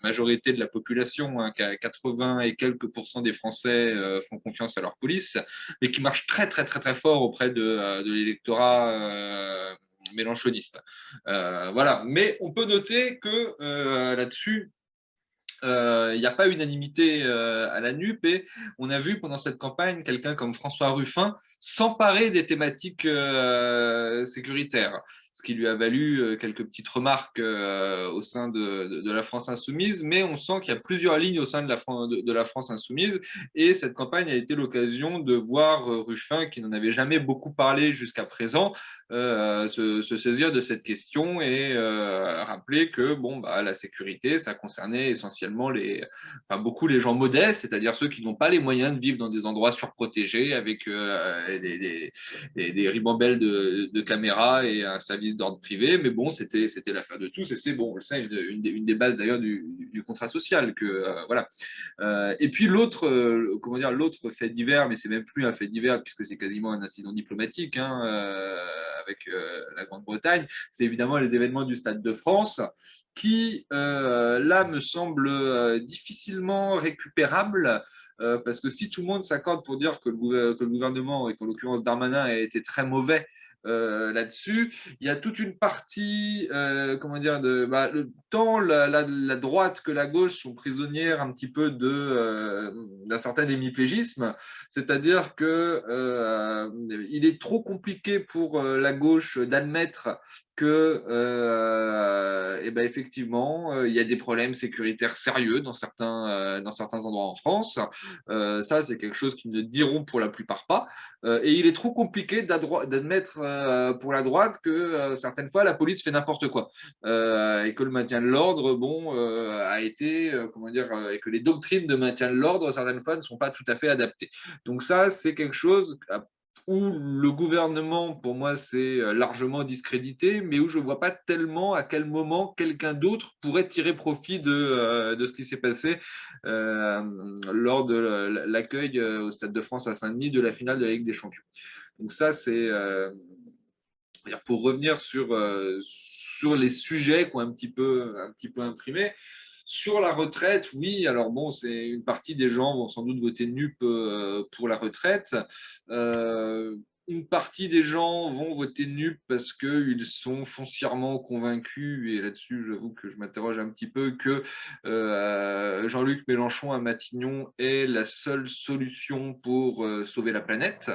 majorité de la population, hein, qu'à 80 et quelques pourcents des Français font confiance à leur police, mais qui marche très très très très fort auprès de l'électorat mélenchoniste. Voilà, mais on peut noter que là-dessus, il n'y a pas unanimité à la NUP et on a vu pendant cette campagne quelqu'un comme François Ruffin s'emparer des thématiques sécuritaires, ce qui lui a valu quelques petites remarques au sein de la France insoumise, mais on sent qu'il y a plusieurs lignes au sein de la France insoumise et cette campagne a été l'occasion de voir Ruffin, qui n'en avait jamais beaucoup parlé jusqu'à présent, se saisir de cette question et rappeler que bon, bah, la sécurité, ça concernait essentiellement beaucoup les gens modestes, c'est-à-dire ceux qui n'ont pas les moyens de vivre dans des endroits surprotégés avec des ribambelles de caméras et un service d'ordre privé. Mais bon, c'était l'affaire de tous et c'est bon, ça, une des bases d'ailleurs du contrat social. Voilà. Et puis comment dire, l'autre fait divers, mais c'est même plus un fait divers puisque c'est quasiment un incident diplomatique, hein, avec la Grande-Bretagne, c'est évidemment les événements du Stade de France qui, là, me semblent difficilement récupérables. Parce que si tout le monde s'accorde pour dire que le gouvernement, et qu'en l'occurrence Darmanin, a été très mauvais là-dessus, il y a toute une partie, comment dire, tant la droite que la gauche sont prisonnières un petit peu d'un certain hémiplégisme, c'est-à-dire que il est trop compliqué pour la gauche d'admettre que effectivement il y a des problèmes sécuritaires sérieux dans certains endroits en France. Ça, c'est quelque chose qu'ils ne diront pour la plupart pas. Et il est trop compliqué d'admettre pour la droite que certaines fois la police fait n'importe quoi et que le maintien de l'ordre, bon, a été, comment dire, et que les doctrines de maintien de l'ordre certaines fois ne sont pas tout à fait adaptées. Donc ça, c'est quelque chose où le gouvernement, pour moi, c'est largement discrédité, mais où je ne vois pas tellement à quel moment quelqu'un d'autre pourrait tirer profit de ce qui s'est passé lors de l'accueil au Stade de France à Saint-Denis de la finale de la Ligue des Champions. Donc ça, c'est pour revenir sur les sujets qui ont un petit peu imprimé. Sur la retraite, oui, alors bon, c'est une partie des gens vont sans doute voter NUP pour la retraite. Euh, une partie des gens vont voter NUP parce qu'ils sont foncièrement convaincus, et là-dessus, j'avoue que je m'interroge un petit peu, que Jean-Luc Mélenchon à Matignon est la seule solution pour sauver la planète.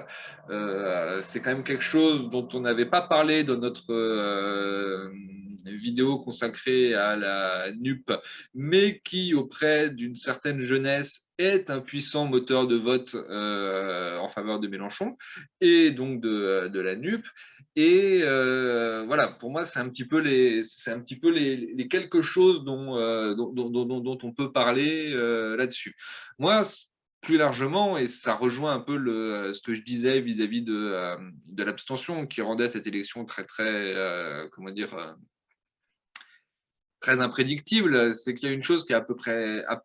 C'est quand même quelque chose dont on n'avait pas parlé dans notre vidéo consacrée à la NUP, mais qui, auprès d'une certaine jeunesse, est un puissant moteur de vote en faveur de Mélenchon et donc de la NUP. Et voilà, pour moi, c'est un petit peu les quelque chose dont on peut parler là-dessus. Moi, plus largement, et ça rejoint un peu ce que je disais vis-à-vis de l'abstention qui rendait cette élection très, très, comment dire, très imprédictible, c'est qu'il y a une chose qui est à peu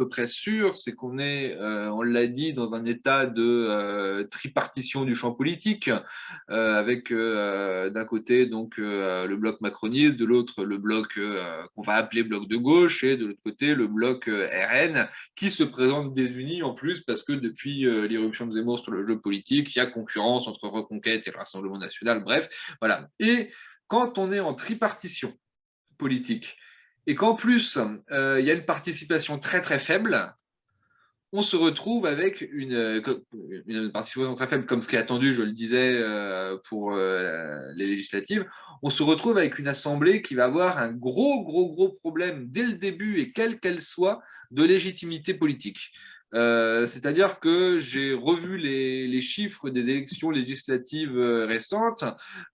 près sûre, c'est qu'on est, on l'a dit, dans un état de tripartition du champ politique, avec d'un côté donc le bloc macroniste, de l'autre le bloc qu'on va appeler bloc de gauche, et de l'autre côté le bloc RN, qui se présente désuni en plus parce que depuis l'irruption de Zemmour sur le jeu politique, il y a concurrence entre Reconquête et le Rassemblement national, bref, voilà. Et quand on est en tripartition politique, et qu'en plus, il y a une participation très très faible, on se retrouve avec une participation très faible, comme ce qui est attendu, je le disais, pour les législatives. On se retrouve avec une assemblée qui va avoir un gros problème dès le début, et quelle qu'elle soit, de légitimité politique. C'est-à-dire que j'ai revu les chiffres des élections législatives récentes.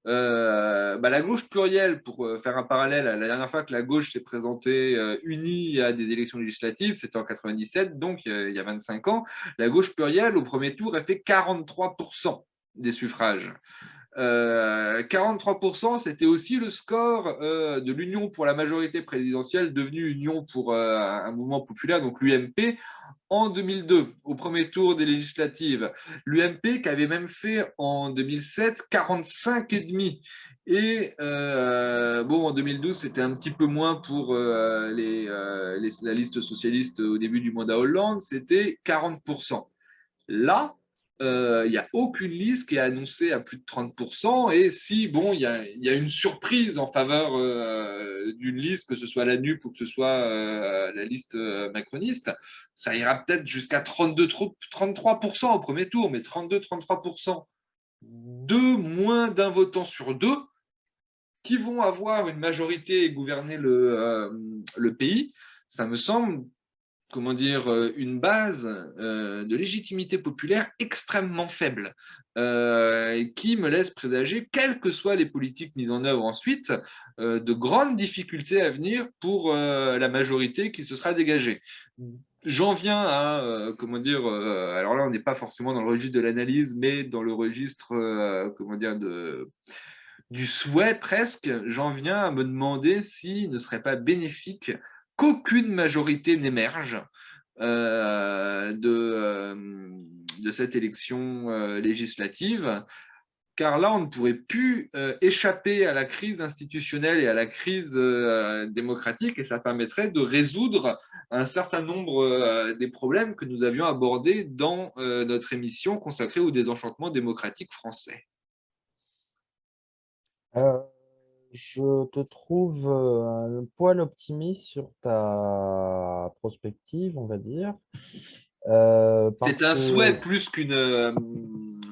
La gauche plurielle, pour faire un parallèle, la dernière fois que la gauche s'est présentée unie à des élections législatives, c'était en 97, donc il y a 25 ans. La gauche plurielle, au premier tour, a fait 43% des suffrages. 43%, c'était aussi le score de l'Union pour la majorité présidentielle, devenue Union pour un mouvement populaire, donc l'UMP, en 2002, au premier tour des législatives. L'UMP qui avait même fait en 2007 45,5. Et bon, en 2012, c'était un petit peu moins pour la liste socialiste au début du mandat Hollande, c'était 40%. Là, il n'y a aucune liste qui est annoncée à plus de 30%. Et si, bon, il y a une surprise en faveur d'une liste, que ce soit la NUP ou que ce soit la liste macroniste, ça ira peut-être jusqu'à 33% au premier tour, mais 32-33%. Moins d'un votant sur deux qui vont avoir une majorité et gouverner le pays, ça me semble, comment dire, une base de légitimité populaire extrêmement faible, qui me laisse présager, quelles que soient les politiques mises en œuvre ensuite, de grandes difficultés à venir pour la majorité qui se sera dégagée. J'en viens à, comment dire, alors là, on n'est pas forcément dans le registre de l'analyse, mais dans le registre, comment dire, du souhait presque. J'en viens à me demander s'il ne serait pas bénéfique qu'aucune majorité n'émerge de cette élection législative, car là, on ne pourrait plus échapper à la crise institutionnelle et à la crise démocratique, et ça permettrait de résoudre un certain nombre des problèmes que nous avions abordés dans notre émission consacrée au désenchantement démocratique français. Euh, je te trouve un poil optimiste sur ta prospective, on va dire, C'est parce un souhait que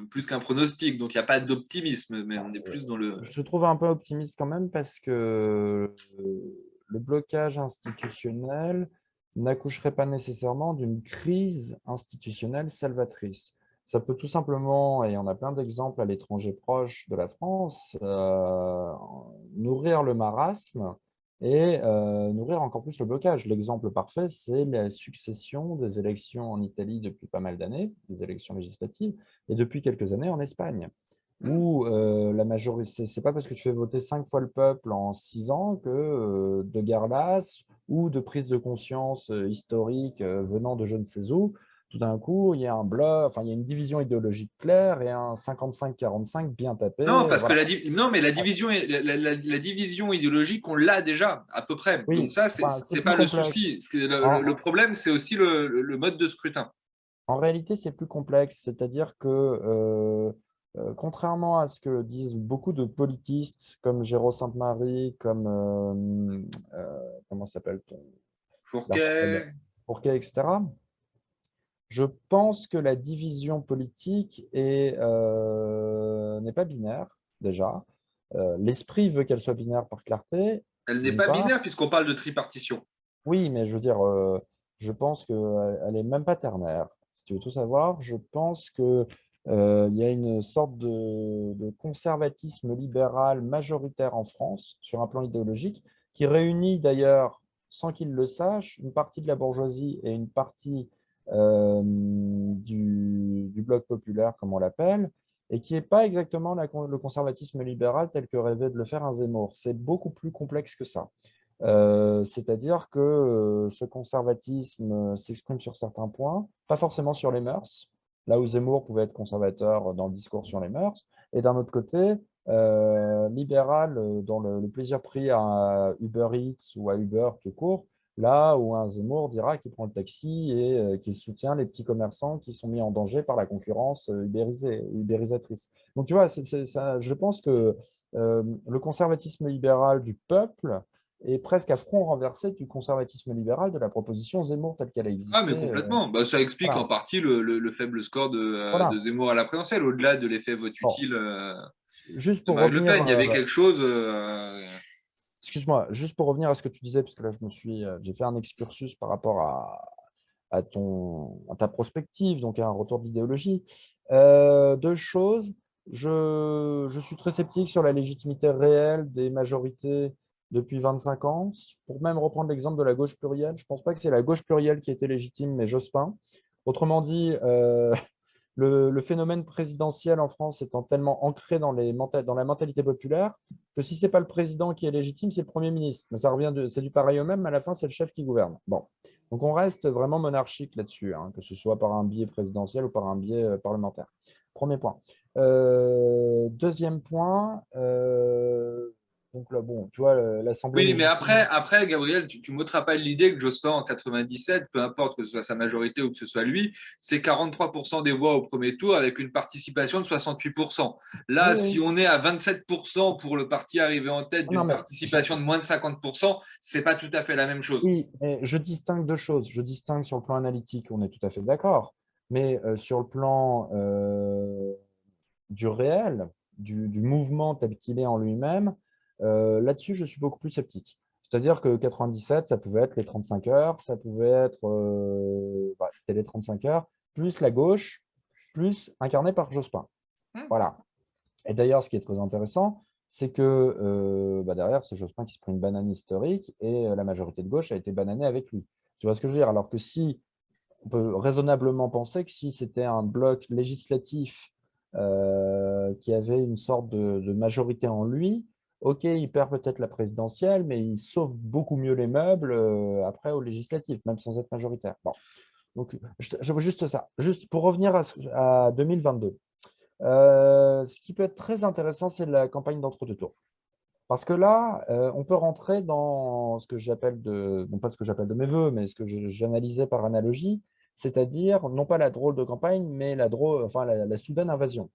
plus qu'un pronostic, donc il n'y a pas d'optimisme, mais on est plus dans le… je te trouve un peu optimiste quand même parce que le blocage institutionnel n'accoucherait pas nécessairement d'une crise institutionnelle salvatrice. Ça peut tout simplement, et on a plein d'exemples à l'étranger proche de la France, nourrir le marasme et nourrir encore plus le blocage. L'exemple parfait, c'est la succession des élections en Italie depuis pas mal d'années, des élections législatives, et depuis quelques années en Espagne. où la majorité, c'est pas parce que tu fais voter 5 fois le peuple en 6 ans que de guerre lasse ou de prise de conscience historique venant de je ne sais où, tout d'un coup, il y a un bloc, enfin, il y a une division idéologique claire et un 55-45 bien tapé. Non, parce que Voilà. non, mais Ouais. la division idéologique, on l'a déjà à peu près. Donc Oui, ça, enfin, c'est c'est plus pas le complexe. souci. Le En, problème, c'est aussi le mode de scrutin. En réalité, c'est plus complexe, c'est-à-dire que, contrairement à ce que disent beaucoup de politistes comme Géraud Sainte-Marie, comme, comment s'appelle l'archipel Fourquet. Fourquet, etc., je pense que la division politique n'est pas binaire, déjà. L'esprit veut qu'elle soit binaire par clarté, Elle n'est d'une pas part. binaire puisqu'on parle de tripartition. Oui, mais je veux dire, je pense qu'elle est même pas ternaire. Si tu veux tout savoir, je pense que, il y a une sorte de conservatisme libéral majoritaire en France, sur un plan idéologique, qui réunit d'ailleurs, sans qu'ils le sachent, une partie de la bourgeoisie et une partie du bloc populaire, comme on l'appelle, et qui n'est pas exactement le conservatisme libéral tel que rêvait de le faire un Zemmour. C'est beaucoup plus complexe que ça. C'est-à-dire que ce conservatisme s'exprime sur certains points, pas forcément sur les mœurs, là où Zemmour pouvait être conservateur dans le discours sur les mœurs, et d'un autre côté, libéral dans le plaisir pris à Uber Eats ou à Uber tout court, là où un Zemmour dira qu'il prend le taxi et qu'il soutient les petits commerçants qui sont mis en danger par la concurrence ubérisatrice. Donc tu vois, ça, je pense que le conservatisme libéral du peuple et presque à front renversé du conservatisme libéral de la proposition Zemmour telle qu'elle a Ah, existé. mais complètement. Bah, ça explique en Voilà, partie le faible score de voilà. Zemmour à la présidentielle, au-delà de l'effet vote Bon, utile juste de pour Marine Le revenir, Pen. Il y avait quelque chose. excuse-moi, juste pour revenir à ce que tu disais, parce que là, j'ai fait un excursus par rapport à ta prospective, donc à un retour d'idéologie. Deux choses. Je suis très sceptique sur la légitimité réelle des majorités depuis 25 ans. Pour même reprendre l'exemple de la gauche plurielle, je ne pense pas que c'est la gauche plurielle qui était légitime, mais Jospin. Autrement dit, le phénomène présidentiel en France étant tellement ancré dans la mentalité populaire que si ce n'est pas le président qui est légitime, c'est le Premier ministre. Mais ça revient c'est du pareil au même, mais à la fin, c'est le chef qui gouverne. Bon. Donc on reste vraiment monarchique là-dessus, hein, que ce soit par un biais présidentiel ou par un biais parlementaire. Premier point. Deuxième point, donc là, bon, tu vois, l'Assemblée Oui, mais légitime. après Gabriel, tu m'ôteras pas l'idée que Jospin en 97, peu importe que ce soit sa majorité ou que ce soit lui, c'est 43% des voix au premier tour avec une participation de 68%. Oui, Là, si oui. on est à 27% pour le parti arrivé en tête Non, d'une mais participation de moins de 50%, c'est pas tout à fait la même chose. oui, mais je distingue deux choses. Je distingue sur le plan analytique, on est tout à fait d'accord, mais sur le plan du réel, du mouvement tel qu'il est en lui-même, là-dessus, je suis beaucoup plus sceptique. C'est-à-dire que 97, ça pouvait être les 35 heures, ça pouvait être, c'était les 35 heures, plus la gauche, plus incarné par Jospin. Hmm. Voilà. Et d'ailleurs, ce qui est très intéressant, c'est que derrière, c'est Jospin qui se prend une banane historique et la majorité de gauche a été bananée avec lui. Tu vois ce que je veux dire? Alors que si on peut raisonnablement penser que si c'était un bloc législatif qui avait une sorte de majorité en lui, ok, il perd peut-être la présidentielle, mais il sauve beaucoup mieux les meubles après au législatif, même sans être majoritaire. Bon, donc je veux juste ça. Juste pour revenir à 2022. Ce qui peut être très intéressant, c'est la campagne d'entre-deux tours. Parce que là, on peut rentrer dans ce que j'appelle non pas ce que j'appelle de mes voeux, mais ce que j'analysais par analogie, c'est-à-dire non pas la drôle de campagne, mais enfin, la soudaine invasion.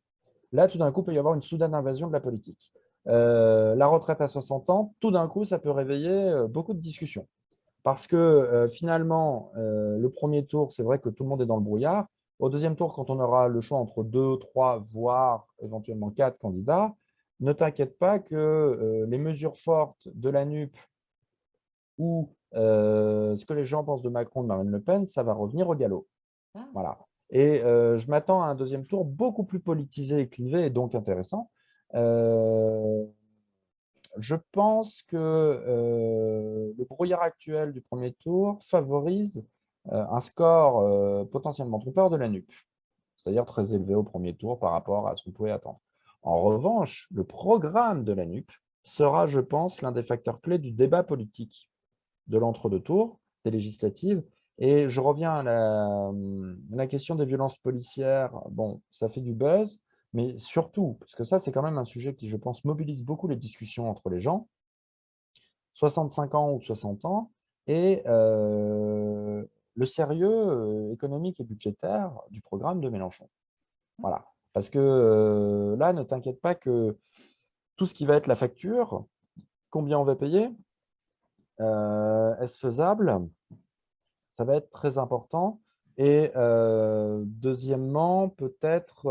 Là, tout d'un coup, il peut y avoir une soudaine invasion de la politique. La retraite à 60 ans, tout d'un coup, ça peut réveiller beaucoup de discussions. Parce que finalement, le premier tour, c'est vrai que tout le monde est dans le brouillard. Au deuxième tour, quand on aura le choix entre deux, trois, voire éventuellement quatre candidats, ne t'inquiète pas que les mesures fortes de la NUP ou ce que les gens pensent de Macron, de Marine Le Pen, ça va revenir au galop. Voilà. Et je m'attends à un deuxième tour beaucoup plus politisé et clivé et donc intéressant. Euh, je pense que le brouillard actuel du premier tour favorise un score potentiellement trompeur de la NUP, c'est-à-dire très élevé au premier tour par rapport à ce qu'on pouvait attendre. En revanche, le programme de la NUP sera, je pense, l'un des facteurs clés du débat politique de l'entre-deux tours des législatives. Et je reviens à la question des violences policières. Bon, ça fait du buzz, mais surtout, parce que ça, c'est quand même un sujet qui, je pense, mobilise beaucoup les discussions entre les gens, 65 ans ou 60 ans, et le sérieux économique et budgétaire du programme de Mélenchon. Voilà. Parce que là, ne t'inquiète pas que tout ce qui va être la facture, combien on va payer, est-ce faisable? Ça va être très important. Et deuxièmement, peut-être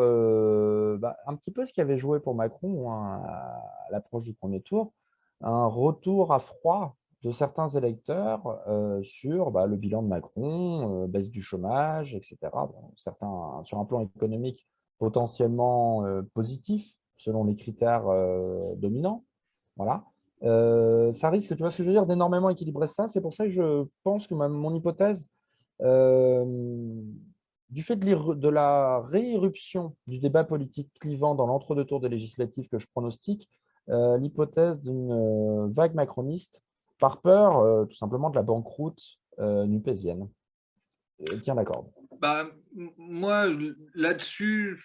un petit peu ce qui avait joué pour Macron hein, à l'approche du premier tour, un retour à froid de certains électeurs sur le bilan de Macron, baisse du chômage, etc. Bon, certains, sur un plan économique potentiellement positif, selon les critères dominants. Voilà. Ça risque, tu vois ce que je veux dire, d'énormément équilibrer ça. C'est pour ça que je pense que mon hypothèse, euh, du fait de la rééruption du débat politique clivant dans l'entre-deux tours des législatives que je pronostique, l'hypothèse d'une vague macroniste par peur tout simplement de la banqueroute nupésienne. Tiens la corde. Moi, là-dessus,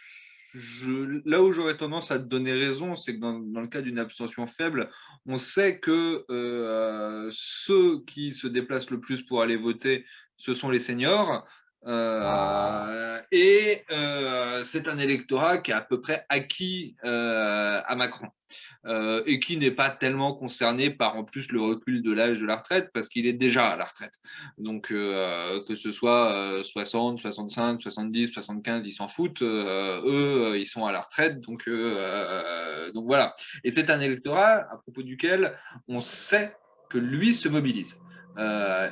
là où j'aurais tendance à te donner raison, c'est que dans le cas d'une abstention faible, on sait que ceux qui se déplacent le plus pour aller voter, ce sont les seniors. C'est un électorat qui est à peu près acquis à Macron. Et qui n'est pas tellement concerné par en plus le recul de l'âge de la retraite parce qu'il est déjà à la retraite. Donc que ce soit 60, 65, 70, 75, ils s'en foutent. Eux, ils sont à la retraite. Donc voilà. Et c'est un électorat à propos duquel on sait que lui se mobilise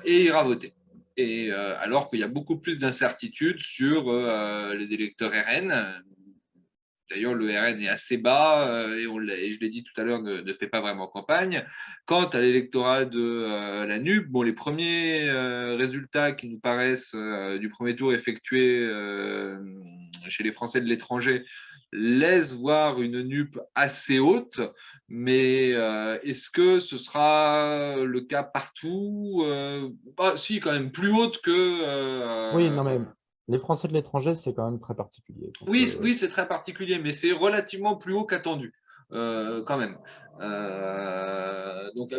et ira voter. Et alors qu'il y a beaucoup plus d'incertitudes sur les électeurs RN, d'ailleurs, le RN est assez bas et je l'ai dit tout à l'heure, ne fait pas vraiment campagne. Quant à l'électorat de la NUP, bon, les premiers résultats qui nous paraissent du premier tour effectué chez les Français de l'étranger laissent voir une NUP assez haute, mais est-ce que ce sera le cas partout Si, quand même, plus haute que Oui, non, mais les Français de l'étranger, c'est quand même très particulier. Donc, oui, c'est très particulier, mais c'est relativement plus haut qu'attendu, quand même.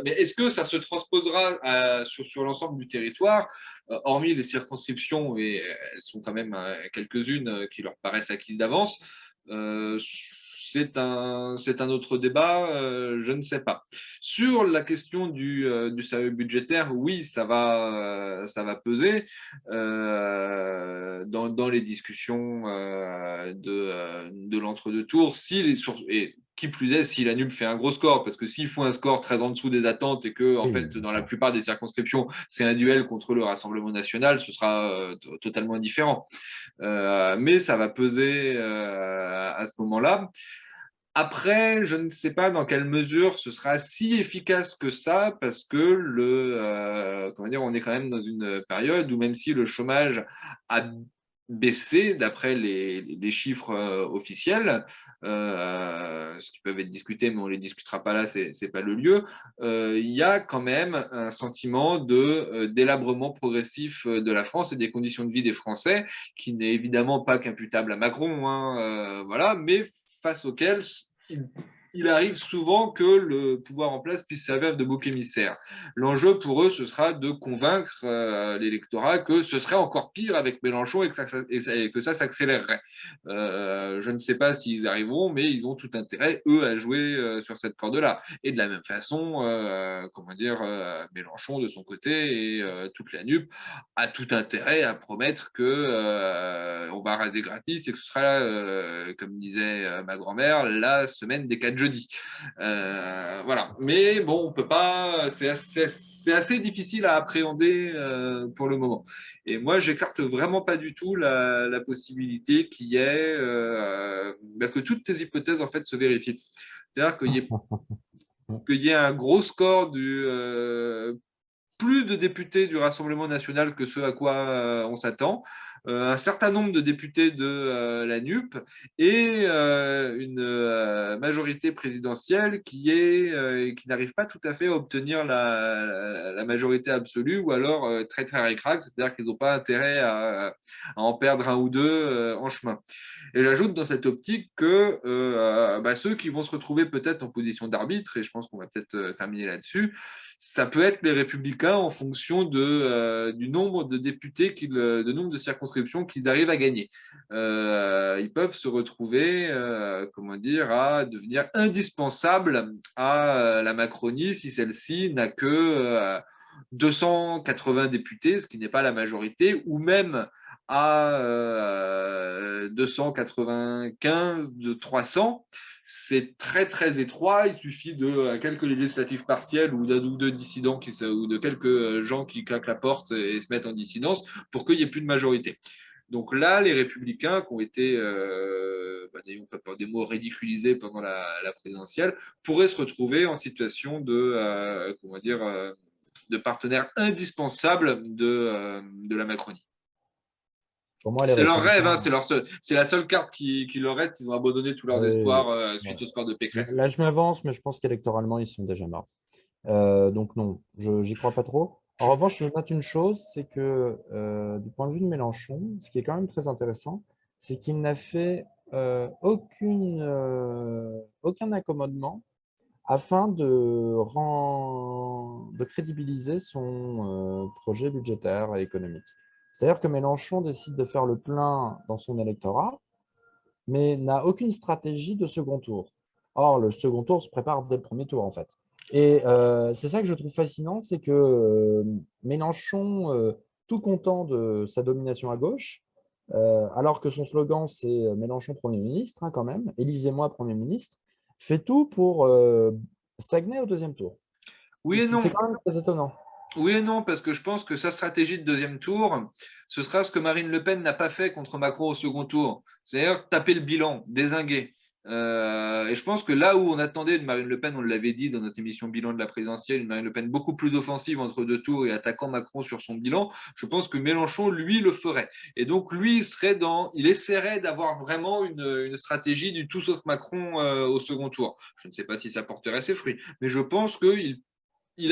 Mais est-ce que ça se transposera sur l'ensemble du territoire, hormis les circonscriptions, et elles sont quand même quelques-unes qui leur paraissent acquises d'avance c'est un autre débat, je ne sais pas. Sur la question du sérieux budgétaire, oui, ça va peser dans les discussions de l'entre-deux tours. Et qui plus est, si la NUP fait un gros score, parce que s'ils font un score très en dessous des attentes et que, en oui, fait, bien dans la sûr. plupart des circonscriptions, c'est un duel contre le Rassemblement national, ce sera totalement différent. Mais ça va peser à ce moment-là. Après, je ne sais pas dans quelle mesure ce sera si efficace que ça, parce que comment dire, on est quand même dans une période où même si le chômage a baissé d'après les chiffres officiels, ce qui peuvent être discutés, mais on ne les discutera pas là, c'est pas le lieu. Il y a quand même un sentiment de délabrement progressif de la France et des conditions de vie des Français, qui n'est évidemment pas qu'imputable à Macron, hein, voilà, mais face auquel il arrive souvent que le pouvoir en place puisse servir de bouc émissaire. L'enjeu pour eux, ce sera de convaincre l'électorat que ce serait encore pire avec Mélenchon et que ça s'accélérerait. Je ne sais pas s'ils arriveront, mais ils ont tout intérêt, eux, à jouer sur cette corde-là. Et de la même façon, Mélenchon, de son côté, et toute la NUP, a tout intérêt à promettre que on va raser gratis et que ce sera, comme disait ma grand-mère, la semaine des 4 jeudis. Voilà. Mais bon, on peut pas. C'est assez difficile à appréhender pour le moment. Et moi, j'écarte vraiment pas du tout la possibilité qu'il y ait que toutes tes hypothèses en fait se vérifient. C'est-à-dire qu'il y ait un gros score plus de députés du Rassemblement national que ce à quoi on s'attend, un certain nombre de députés de la NUP et une majorité présidentielle qui n'arrive pas tout à fait à obtenir la majorité absolue ou alors très très ric-rac, c'est-à-dire qu'ils n'ont pas intérêt à en perdre un ou deux en chemin. Et j'ajoute dans cette optique que ceux qui vont se retrouver peut-être en position d'arbitre, et je pense qu'on va peut-être terminer là-dessus, ça peut être les républicains en fonction du nombre de députés, de nombre de circonscriptions qu'ils arrivent à gagner. Ils peuvent se retrouver, comment dire, à devenir indispensables à la Macronie si celle-ci n'a que 280 députés, ce qui n'est pas la majorité, ou même à 295 de 300. C'est très très étroit. Il suffit de quelques législatives partielles ou d'un ou deux dissidents ou de quelques gens qui claquent la porte et se mettent en dissidence pour qu'il n'y ait plus de majorité. Donc là, les républicains qui ont été, n'ayons pas peur des mots, ridiculisés pendant la présidentielle, pourraient se retrouver en situation de partenaire indispensable de la Macronie. Pour moi, les C'est leur rêve, hein, Républicains… c'est la seule carte qui leur reste. Ils ont abandonné tous leurs espoirs Ouais. suite au score de Pécresse. Là, je m'avance, mais je pense qu'électoralement, ils sont déjà morts. Donc non, j'y crois pas trop. En revanche, je note une chose, c'est que du point de vue de Mélenchon, ce qui est quand même très intéressant, c'est qu'il n'a fait aucun accommodement afin de crédibiliser son projet budgétaire et économique. C'est-à-dire que Mélenchon décide de faire le plein dans son électorat, mais n'a aucune stratégie de second tour. Or, le second tour se prépare dès le premier tour, en fait. Et c'est ça que je trouve fascinant, c'est que Mélenchon, tout content de sa domination à gauche, alors que son slogan, c'est Mélenchon Premier ministre, hein, quand même, élisez-moi Premier ministre, fait tout pour stagner au deuxième tour. Oui et C'est non. quand même très étonnant. Oui et non, parce que je pense que sa stratégie de deuxième tour, ce sera ce que Marine Le Pen n'a pas fait contre Macron au second tour. C'est-à-dire taper le bilan, dézinguer. Et je pense que là où on attendait de Marine Le Pen, on l'avait dit dans notre émission bilan de la présidentielle, une Marine Le Pen beaucoup plus offensive entre deux tours et attaquant Macron sur son bilan, je pense que Mélenchon, lui, le ferait. Et donc, lui, il essaierait d'avoir vraiment une stratégie du tout sauf Macron au second tour. Je ne sais pas si ça porterait ses fruits, mais je pense qu'il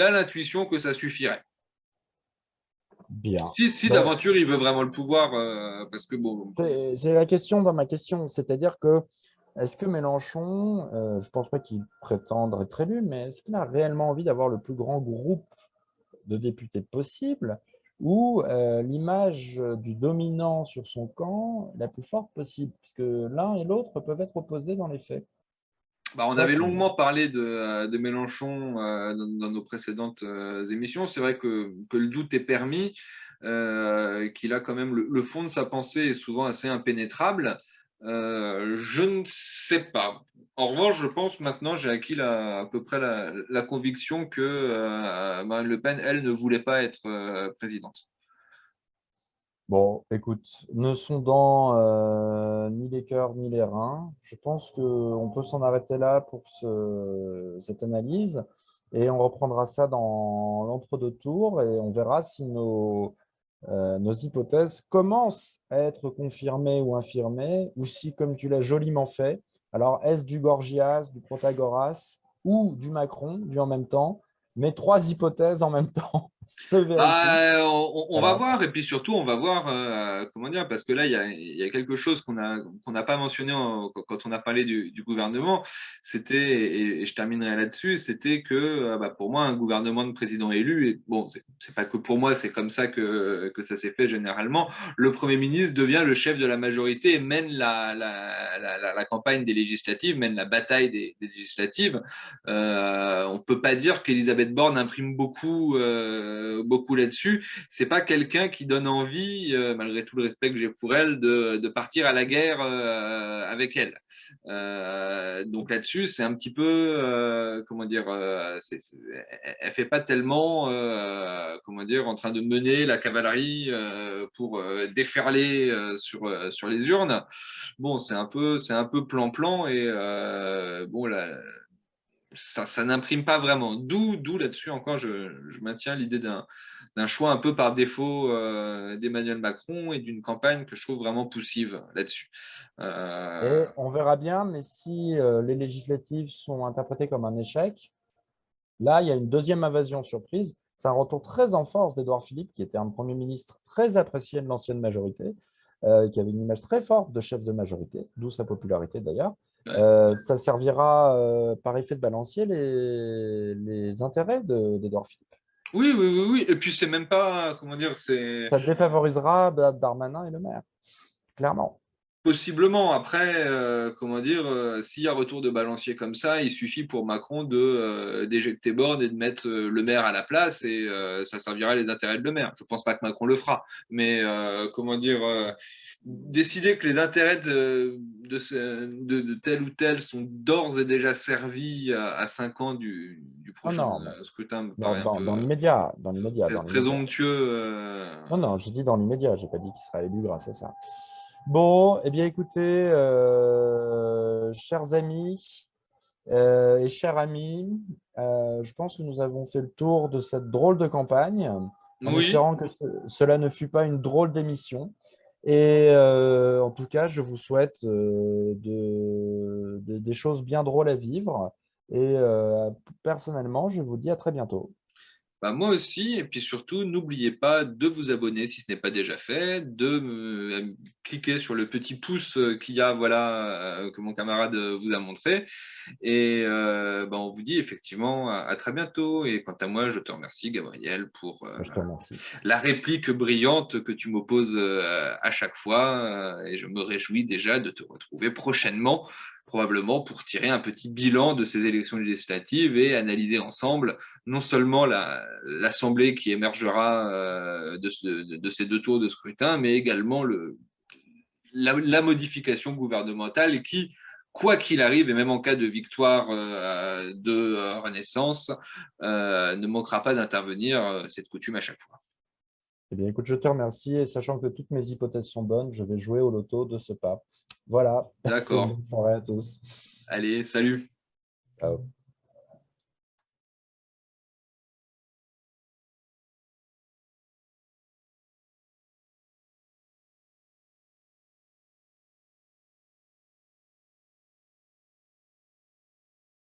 a l'intuition que ça suffirait. Bien. Si Ben, d'aventure il veut vraiment le pouvoir, parce que bon. c'est la question dans ma question, c'est-à-dire que est-ce que Mélenchon, je ne pense pas qu'il prétende être élu, mais est-ce qu'il a réellement envie d'avoir le plus grand groupe de députés possible ou l'image du dominant sur son camp la plus forte possible? Puisque l'un et l'autre peuvent être opposés dans les faits. On Ça avait qui… longuement parlé de Mélenchon dans nos précédentes émissions. C'est vrai que le doute est permis, qu'il a quand même le fond de sa pensée est souvent assez impénétrable. Je ne sais pas. En revanche, je pense maintenant, j'ai acquis à peu près la conviction que Marine Le Pen, elle, ne voulait pas être présidente. Bon, écoute, ne sondant ni les cœurs ni les reins, je pense qu'on peut s'en arrêter là pour cette analyse et on reprendra ça dans l'entre-deux tours et on verra si nos hypothèses commencent à être confirmées ou infirmées ou si, comme tu l'as joliment fait, alors est-ce du Gorgias, du Protagoras ou du Macron, du en même temps, mais trois hypothèses en même temps se vérifient. On va Voilà. voir, et puis surtout, on va voir, comment dire, parce que là, il y a quelque chose qu'on n'a pas mentionné quand on a parlé du gouvernement, c'était, et je terminerai là-dessus, c'était que pour moi, un gouvernement de président élu, et bon, c'est pas que pour moi, c'est comme ça que ça s'est fait généralement, le Premier ministre devient le chef de la majorité et mène la campagne des législatives, mène la bataille des législatives. On ne peut pas dire qu'Elisabeth Borne imprime beaucoup là-dessus. C'est pas quelqu'un qui donne envie, malgré tout le respect que j'ai pour elle, de partir à la guerre avec elle. Donc là-dessus, c'est un petit peu, comment dire, elle fait pas tellement, comment dire, en train de mener la cavalerie pour déferler sur les urnes. Bon, c'est un peu plan-plan et bon, ça n'imprime pas vraiment. D'où là-dessus encore, je maintiens l'idée d'un choix un peu par défaut d'Emmanuel Macron et d'une campagne que je trouve vraiment poussive là-dessus. Et on verra bien, mais si les législatives sont interprétées comme un échec, là, il y a une deuxième invasion surprise. C'est un retour très en force d'Édouard Philippe, qui était un Premier ministre très apprécié de l'ancienne majorité, qui avait une image très forte de chef de majorité, d'où sa popularité d'ailleurs. Ouais. Ça servira par effet de balancier les intérêts d'Édouard Philippe. Oui, oui, oui, oui. Et puis c'est même pas, comment dire, c'est Ça défavorisera Darmanin et Le Maire, clairement. possiblement. Après, comment dire, s'il y a retour de balancier comme ça, il suffit pour Macron d'éjecter Borne et de mettre le maire à la place et ça servira les intérêts de le maire. Je pense pas que Macron le fera, mais comment dire, décider que les intérêts de tel ou tel sont d'ores et déjà servis à 5 ans du Non, prochain non, mais scrutin me dans, paraît un dans, dans peu l'immédiat, dans l'immédiat, dans l'immédiat. présomptueux. Non, non, j'ai dit dans l'immédiat, j'ai pas dit qu'il sera élu grâce à ça. Bon, eh bien écoutez, chers amis et chers amis, je pense que nous avons fait le tour de cette drôle de campagne, en Oui, espérant que cela ne fut pas une drôle d'émission. Et en tout cas, je vous souhaite des choses bien drôles à vivre. Et personnellement, je vous dis à très bientôt. bah, moi aussi, et puis surtout, n'oubliez pas de vous abonner si ce n'est pas déjà fait, de cliquer sur le petit pouce qu'il y a, voilà, que mon camarade vous a montré. Et bah, on vous dit effectivement à très bientôt. Et quant à moi, je te remercie, Gabriel, pour Je te remercie. la réplique brillante que tu m'opposes à chaque fois. Et je me réjouis déjà de te retrouver prochainement, probablement pour tirer un petit bilan de ces élections législatives et analyser ensemble non seulement l'Assemblée qui émergera de ces deux tours de scrutin, mais également la modification gouvernementale qui, quoi qu'il arrive, et même en cas de victoire de Renaissance, ne manquera pas d'intervenir. C'est de coutume à chaque fois. Eh bien, écoute, je te remercie et sachant que toutes mes hypothèses sont bonnes, je vais jouer au loto de ce pas. Voilà, passez une D'accord. bonne soirée à tous. Allez, salut. Ciao.